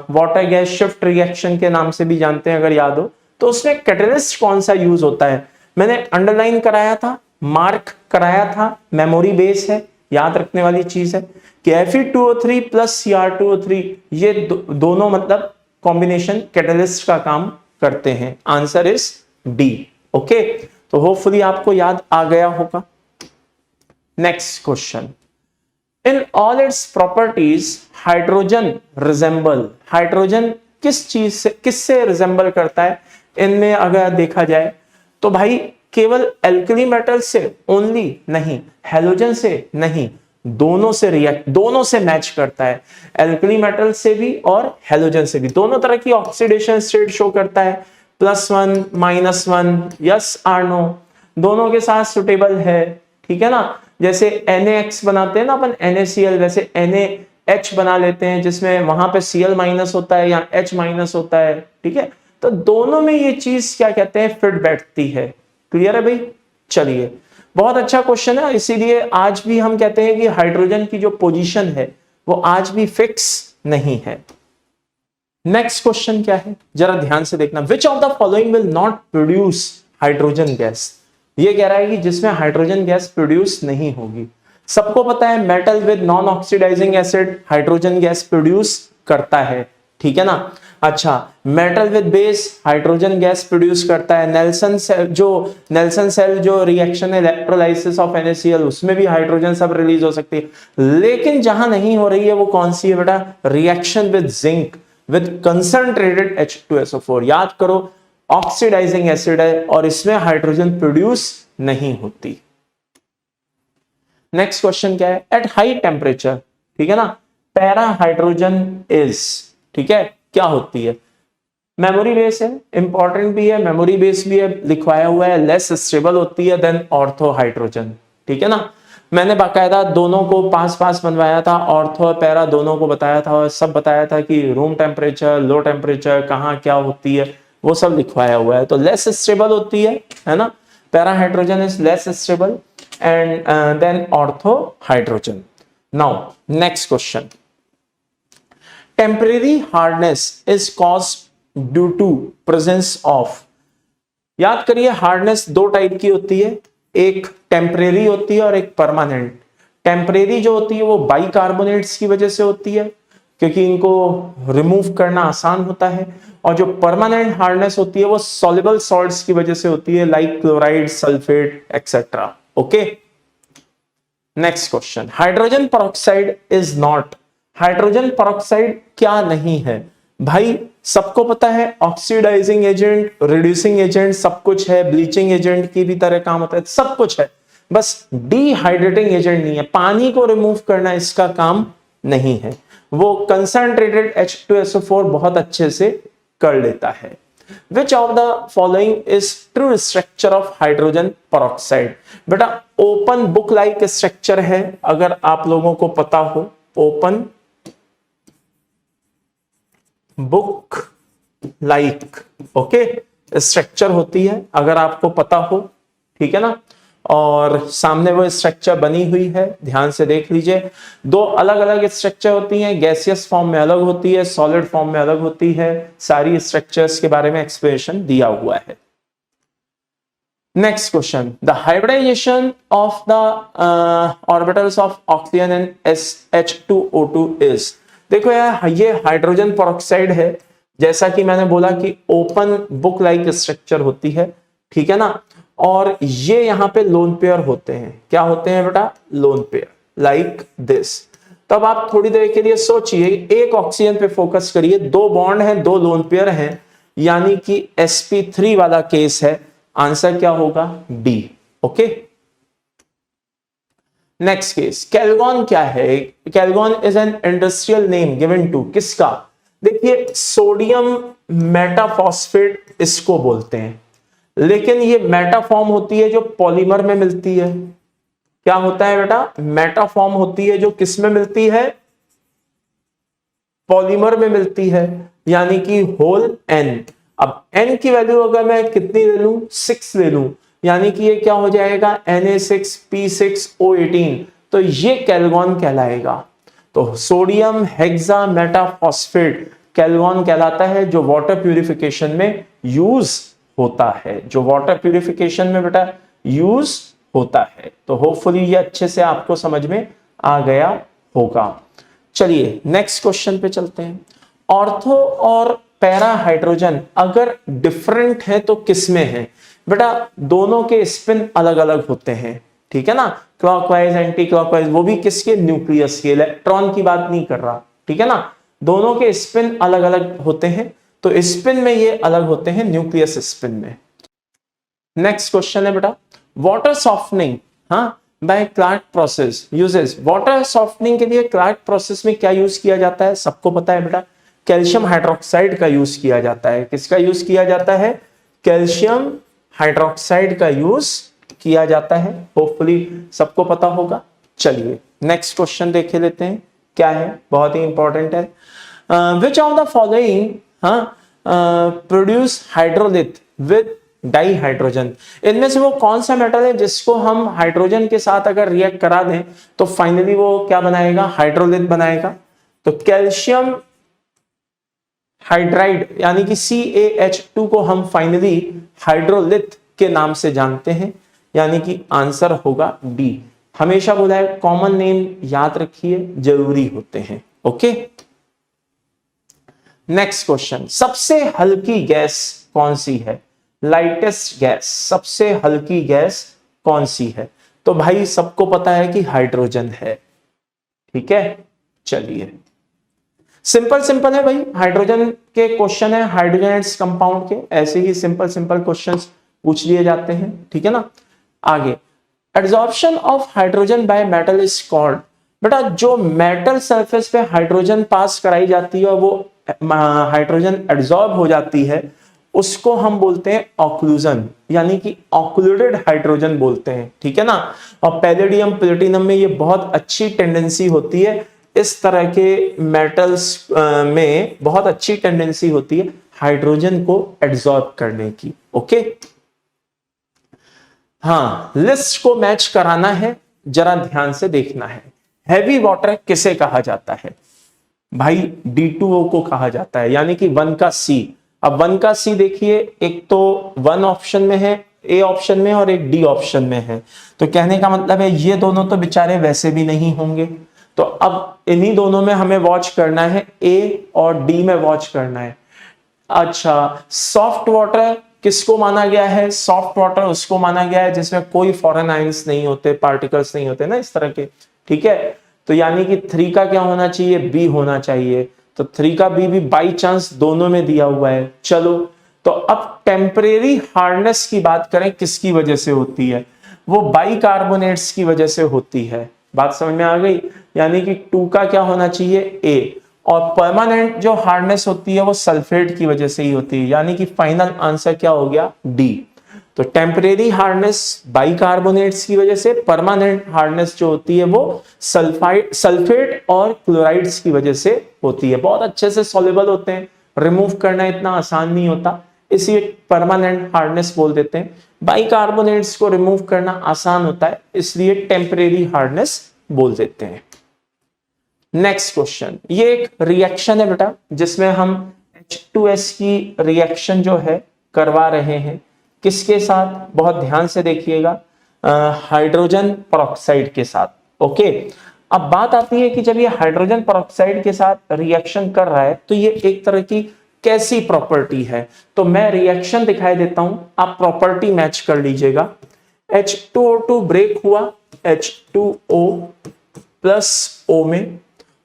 वाटर गैस शिफ्ट रिएक्शन के नाम से भी जानते हैं, अगर याद हो। तो उसमें कैटलिस्ट कौन सा यूज होता है, मैंने अंडरलाइन कराया था, मार्क कराया था, मेमोरी बेस है, याद रखने वाली चीज है कि Fe2O3 प्लस Cr2O3, ये दोनों मतलब कॉम्बिनेशन कैटलिस्ट का काम करते हैं। Answer is D. ओके, तो होपफुली आपको याद आ गया होगा। Next question, in all its properties hydrogen resemble, hydrogen किस चीज से, किससे रिजेंबल करता है इनमें अगर देखा जाए तो भाई, केवल एल्कली मेटल से ओनली नहीं, हैलोजन से नहीं, दोनों से रिएक्ट, दोनों से मैच करता है। एल्कली मेटल से भी और हैलोजन से भी, दोनों तरह की ऑक्सीडेशन स्टेट शो करता है, +1 -1, यस आर नो, दोनों के साथ सुटेबल है, ठीक है ना। जैसे NaX बनाते हैं ना अपन NaCl, वैसे NaH बना लेते हैं, जिसमें वहां पे Cl- होता है या H- होता है, ठीक है। तो दोनों में ये चीज क्या कहते हैं, फिट बैठती है। क्लियर है भाई। चलिए, बहुत अच्छा क्वेश्चन है, इसीलिए आज भी हम कहते हैं कि हाइड्रोजन की जो पोजीशन है वो आज भी फिक्स नहीं है। नेक्स्ट क्वेश्चन क्या है, जरा ध्यान से देखना, which of the following will not produce hydrogen gas, ये कह रहा है कि जिसमें हाइड्रोजन गैस प्रोड्यूस नहीं होगी। सबको पता है metal with non oxidising acid hydrogen gas produce करता है, ठीक है ना। अच्छा, metal with base hydrogen gas produce करता है। नेल्सन सेल जो रिएक्शन है इलेक्ट्रोलाइसिस ऑफ NaCl, उसमें भी हाइड्रोजन सब रिलीज हो सकती है। लेकिन जहां नहीं हो रही है वो कौन सी है बेटा, reaction with zinc with concentrated H2SO4। याद करो, ऑक्सीडाइजिंग एसिड है और इसमें हाइड्रोजन प्रोड्यूस नहीं होती। नेक्स्ट क्वेश्चन क्या है, एट हाई टेम्परेचर, ठीक है ना, पैरा हाइड्रोजन इज, ठीक है, क्या होती है, मेमोरी बेस है, इंपॉर्टेंट भी है, मेमोरी बेस भी है, लिखवाया हुआ है, लेस स्टेबल होती है देन ऑर्थो हाइड्रोजन, ठीक है ना। मैंने बाकायदा दोनों को पास पास बनवाया था, ऑर्थो और पैरा दोनों को बताया था और सब बताया था कि रूम टेम्परेचर, लो टेम्परेचर कहाँ क्या होती है, वो सब लिखवाया हुआ है। तो लेस स्टेबल होती है ना, para hydrogen is less stable and then ortho hydrogen. Now next question, temporary hardness is caused due to presence of, याद करिए हार्डनेस दो टाइप की होती है, एक टेम्परेरी होती है और एक परमानेंट। टेम्परेरी जो होती है वो बाइकार्बोनेट्स की वजह से होती है क्योंकि इनको रिमूव करना आसान होता है, और जो परमानेंट हार्डनेस होती है वो सॉल्युबल सॉल्ट्स की वजह से होती है, like chloride, sulphate etcetera. Okay, next question, hydrogen peroxide is not, hydrogen peroxide क्या नहीं है? भाई सबको पता है ऑक्सीडाइजिंग एजेंट, रिड्यूसिंग एजेंट सब कुछ है, ब्लीचिंग एजेंट की भी तरह काम होता है, सब कुछ है, बस डिहाइड्रेटिंग एजेंट नहीं है, पानी को रिमूव करना इसका काम नहीं है। वो कंसंट्रेटेड H2SO4 बहुत अच्छे से कर लेता है। Which of the following is true structure of hydrogen peroxide? बेटा ओपन बुक लाइक स्ट्रक्चर है, अगर आप लोगों को पता हो, open book like okay structure होती है, अगर आपको पता हो, ठीक है ना। और सामने वो स्ट्रक्चर बनी हुई है, ध्यान से देख लीजिए, दो अलग अलग स्ट्रक्चर होती हैं, गैसियस फॉर्म में अलग होती है, सॉलिड फॉर्म में अलग होती है, सारी स्ट्रक्चर्स के बारे में एक्सप्लेनेशन दिया हुआ है। Next question, the hybridisation of the orbitals of oxygen and H2O2 इज, देखो यार ये हाइड्रोजन पेरोक्साइड है, जैसा कि मैंने बोला कि ओपन बुक लाइक स्ट्रक्चर होती है, ठीक है ना, और ये यहां पे लोन पेयर होते हैं, क्या होते हैं बेटा? Lone pair, like this. तब आप थोड़ी देर के लिए सोचिए, एक ऑक्सीजन पे फोकस करिए, दो बॉन्ड हैं, दो लोन पेयर हैं, यानी कि sp3 वाला केस है, आंसर क्या होगा? D. Okay, next case, Calgon क्या है? Calgon is an industrial name given to, किसका? देखिए सोडियम मेटाफॉस्फेट इसको बोलते हैं, लेकिन ये मेटा फॉर्म होती है जो पॉलीमर में मिलती है। क्या होता है बेटा? मेटा फॉर्म होती है जो किस में मिलती है? पॉलीमर में मिलती है, यानी कि होल एन। अब एन की वैल्यू अगर मैं कितनी ले लूं? 6 ले लूं, यानी कि ये क्या हो जाएगा? Na6P6O18, तो ये कैलगॉन कहलाएगा। तो सोडियम हेक्सा मेटाफॉस्फेट कैलगॉन कहलाता है, जो वाटर प्यूरिफिकेशन में यूज होता है, जो वाटर प्यूरिफिकेशन में बेटा यूज होता है। तो होपफुली ये अच्छे से आपको समझ में आ गया होगा। चलिए नेक्स्ट क्वेश्चन पे चलते हैं। ऑर्थो और पैरा हाइड्रोजन अगर डिफरेंट है तो किस में है? बेटा दोनों के स्पिन अलग अलग होते हैं, ठीक है ना, क्लॉकवाइज एंटी क्लॉकवाइज, वो भी किसके? न्यूक्लियस के, इलेक्ट्रॉन की बात नहीं कर रहा, ठीक है ना। दोनों के स्पिन अलग अलग होते हैं, तो स्पिन में ये अलग होते हैं, न्यूक्लियस स्पिन में। नेक्स्ट क्वेश्चन है बेटा, water softening by Clark process uses, water softening के लिए क्लार्क प्रोसेस में क्या यूज किया जाता है? सबको पता है बेटा, कैल्शियम हाइड्रोक्साइड का यूज किया जाता है। किसका यूज किया जाता है? कैल्शियम हाइड्रोक्साइड का यूज किया जाता है, होपफुली सबको पता होगा। चलिए नेक्स्ट क्वेश्चन देख लेते हैं, क्या है, बहुत ही इंपॉर्टेंट है। Which of the following produce hydrolith with di hydrogen, इनमें से वो कौन सा मेटल है जिसको हम हाइड्रोजन के साथ अगर रिएक्ट करा दें तो फाइनली वो क्या बनाएगा? हाइड्रोलिथ बनाएगा। तो कैल्शियम हाइड्राइड यानी कि CaH2 को हम फाइनली हाइड्रोलिथ के नाम से जानते हैं, यानी कि आंसर होगा डी। हमेशा बोला है कॉमन नेम याद रखिए, जरूरी होते हैं। ओके, नेक्स्ट क्वेश्चन, सबसे हल्की गैस कौन सी है? लाइटेस्ट गैस, सबसे हल्की गैस कौन सी है? तो भाई सबको पता है कि हाइड्रोजन है, ठीक है। चलिए सिंपल सिंपल है भाई, हाइड्रोजन के क्वेश्चन है, हाइड्रोजन एंड कंपाउंड के, ऐसे ही सिंपल सिंपल क्वेश्चंस पूछ लिए जाते हैं, ठीक है ना। आगे, adsorption of hydrogen by metal is called, बेटा जो मेटल सरफेस पे हाइड्रोजन पास कराई जाती है वो हाइड्रोजन एब्जॉर्ब हो जाती है उसको हम बोलते हैं ऑक्लूजन, यानी कि ऑक्लूडेड हाइड्रोजन बोलते हैं, ठीक है ना। और पैलेडियम प्लेटिनम में ये बहुत अच्छी टेंडेंसी होती है, इस तरह के मेटल्स में बहुत अच्छी टेंडेंसी होती है हाइड्रोजन को एब्जॉर्ब करने की। ओके, हाँ, लिस्ट को मैच कराना है, जरा ध्यान से देखना है। हैवी वाटर किसे कहा जाता है भाई? D2O को कहा जाता है, यानी कि 1 का C। अब 1 का C देखिए, एक तो 1 ऑप्शन में है, A ऑप्शन में, और एक D ऑप्शन में है। तो कहने का मतलब है ये दोनों तो बेचारे वैसे भी नहीं होंगे, तो अब इन्हीं दोनों में हमें वॉच करना है, A और D में वॉच करना है। अच्छा, सॉफ्ट वाटर किसको माना गया है? सॉफ्ट वाटर उसको माना गया है जिसमें कोई फॉरेन आयंस नहीं होते, पार्टिकल्स नहीं होते ना इस तरह के, ठीक है। तो यानी कि 3 का क्या होना चाहिए? बी होना चाहिए। तो 3 का बी भी बाई चांस दोनों में दिया हुआ है। चलो, तो अब टेम्परेरी हार्डनेस की बात करें, किसकी वजह से होती है? वो बाइकार्बोनेट्स की वजह से होती है। बात समझ में आ गई? यानी कि 2 का क्या होना चाहिए? ए। और परमानेंट जो हार्डनेस होती है वो सल्फेट की वजह से ही होती है, यानी कि फाइनल आंसर क्या हो गया? डी। तो टेम्परेरी हार्डनेस बाइकार्बोनेट्स की वजह से, परमानेंट हार्डनेस जो होती है वो सल्फेट और क्लोराइड्स की वजह से होती है। बहुत अच्छे से सॉल्युबल होते हैं, रिमूव करना इतना आसान नहीं होता, इसलिए परमानेंट हार्डनेस बोल देते हैं। बाइकार्बोनेट्स को रिमूव करना आसान होता है, इसलिए टेम्परेरी हार्डनेस बोल देते हैं। नेक्स्ट क्वेश्चन, ये एक रिएक्शन है बेटा, जिसमें हम H2S की रिएक्शन जो है करवा रहे हैं। किसके साथ? बहुत ध्यान से देखिएगा, हाइड्रोजन पेरोक्साइड के साथ। ओके, अब बात आती है कि जब ये हाइड्रोजन पेरोक्साइड के साथ रिएक्शन कर रहा है तो ये एक तरह की कैसी प्रॉपर्टी है? तो मैं रिएक्शन दिखाई देता हूं, आप प्रॉपर्टी मैच कर लीजिएगा। H2O2 ब्रेक हुआ H2O प्लस O में,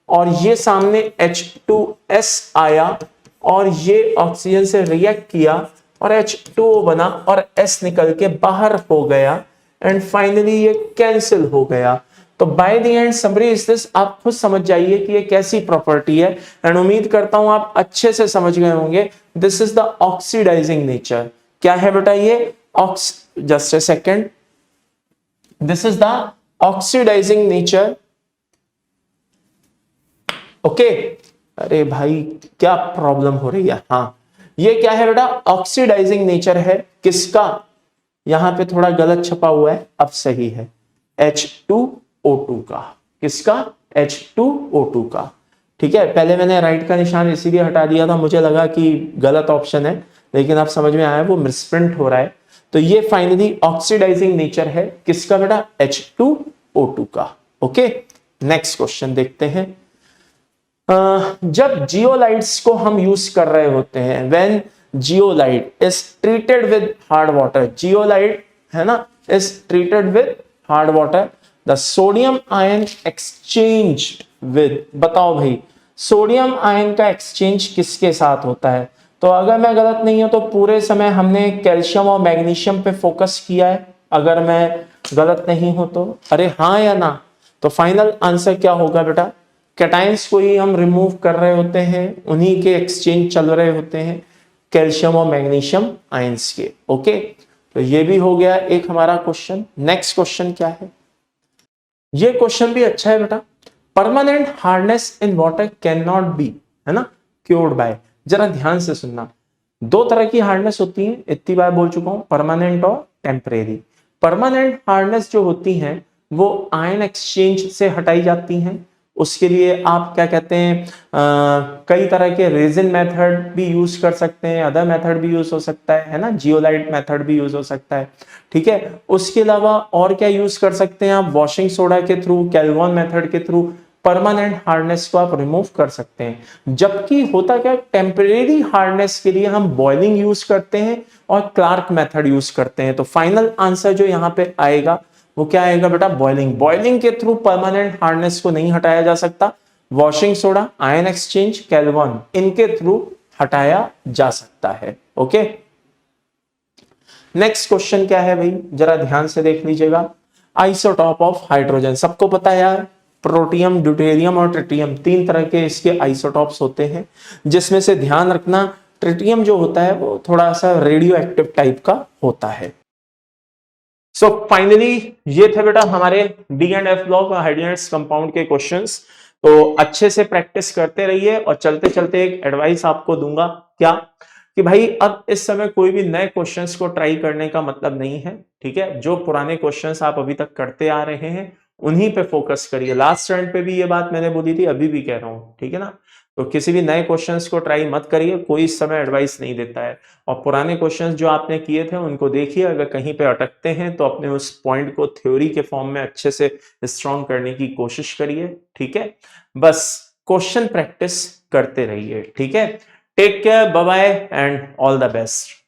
और ये सामने H2S आया और ये ऑक्सीजन से रिएक्ट किया और H2O बना और S निकल के बाहर हो गया, एंड फाइनली ये कैंसिल हो गया। तो by the end summary is this, आप खुद समझ जाइए कि ये कैसी प्रॉपर्टी है, एंड उम्मीद करता हूं आप अच्छे से समझ गए होंगे। This is the oxidising nature. क्या है बेटा ये? Just a second, this is the oxidising nature. Okay, अरे भाई क्या प्रॉब्लम हो रही है? हाँ, ये क्या है बेटा? ऑक्सीडाइजिंग नेचर है। किसका? यहां पे थोड़ा गलत छपा हुआ है, अब सही है, H2O2 का। किसका? H2O2 का, ठीक है। पहले मैंने राइट का निशान इसीलिए हटा दिया था, मुझे लगा कि गलत ऑप्शन है, लेकिन अब समझ में आया वो मिसप्रिंट हो रहा है। तो ये फाइनली ऑक्सीडाइजिंग नेचर है किसका बेटा? H2O2 का। ओके, नेक्स्ट क्वेश्चन देखते हैं। जब जियोलाइट्स को हम यूज कर रहे होते हैं, when zeolite is treated with hard water, zeolite है ना, is treated with hard water, the sodium ion exchange with, बताओ भाई सोडियम आयन का एक्सचेंज किसके साथ होता है? तो अगर मैं गलत नहीं हूं तो पूरे समय हमने कैल्शियम और मैग्नीशियम पे फोकस किया है, अगर मैं गलत नहीं हूं तो। अरे हाँ या ना? तो फाइनल आंसर क्या होगा बेटा? कैटाइंस को ही हम रिमूव कर रहे होते हैं, उन्हीं के एक्सचेंज चल रहे होते हैं, कैल्शियम और मैग्नीशियम आयंस के। ओके, तो ये भी हो गया एक हमारा क्वेश्चन। नेक्स्ट क्वेश्चन क्या है? ये क्वेश्चन भी अच्छा है बेटा। Permanent hardness in water can not be, है ना, क्योर्ड बाय। जरा ध्यान से सुनना, दो तरह की हार्डनेस होती है, इतनी बार बोल चुका हूं, परमानेंट और टेम्परेरी। परमानेंट हार्डनेस जो होती है वो आयन एक्सचेंज से हटाई जाती हैं। उसके लिए आप क्या कहते हैं, कई तरह के रेजिन मेथड भी यूज कर सकते हैं, अदर मेथड भी यूज हो सकता है ना, जियोलाइट मेथड भी यूज हो सकता है, ठीक है। उसके अलावा और क्या यूज कर सकते हैं आप? वॉशिंग सोडा के थ्रू, कैल्वन मेथड के थ्रू परमानेंट हार्डनेस को आप रिमूव कर सकते हैं। जबकि होता क्या, टेम्परेरी हार्डनेस के लिए हम बॉइलिंग यूज करते हैं और क्लार्क मेथड यूज करते हैं। तो फाइनल आंसर जो यहां पे आएगा वो क्या आएगा बेटा? बॉइलिंग। बॉइलिंग के थ्रू परमानेंट हार्डनेस को नहीं हटाया जा सकता, वॉशिंग सोडा, आयन एक्सचेंज, कैल्वन, इनके थ्रू हटाया जा सकता है। ओके, नेक्स्ट क्वेश्चन क्या है भाई, जरा ध्यान से देख लीजिएगा। आइसोटॉप ऑफ हाइड्रोजन, सबको पता है यार, प्रोटियम, ड्यूटेरियम और ट्रिटियम, 3 तरह के इसके आइसोटॉप्स होते हैं, जिसमें से ध्यान रखना ट्रिटियम जो होता है वो थोड़ा सा रेडियो एक्टिव टाइप का होता है। सो फाइनली ये थे बेटा हमारे डी एंड एफ ब्लॉक और हाइड्रोजन कंपाउंड के क्वेश्चंस। तो अच्छे से प्रैक्टिस करते रहिए और चलते चलते एक एडवाइस आपको दूंगा, क्या कि भाई अब इस समय कोई भी नए क्वेश्चंस को ट्राई करने का मतलब नहीं है, ठीक है। जो पुराने क्वेश्चंस आप अभी तक करते आ रहे हैं उन्हीं पे फोकस करिए। लास्ट रैंड पे भी ये बात मैंने बोली थी, अभी भी कह रहा हूं, ठीक है ना। तो किसी भी नए क्वेश्चंस को ट्राई मत करिए, कोई इस समय एडवाइस नहीं देता है। और पुराने क्वेश्चंस जो आपने किए थे उनको देखिए, अगर कहीं पे अटकते हैं तो अपने उस पॉइंट को थ्योरी के फॉर्म में अच्छे से स्ट्रॉन्ग करने की कोशिश करिए, ठीक है। बस क्वेश्चन प्रैक्टिस करते रहिए, ठीक है। Take care, bye bye and all the best.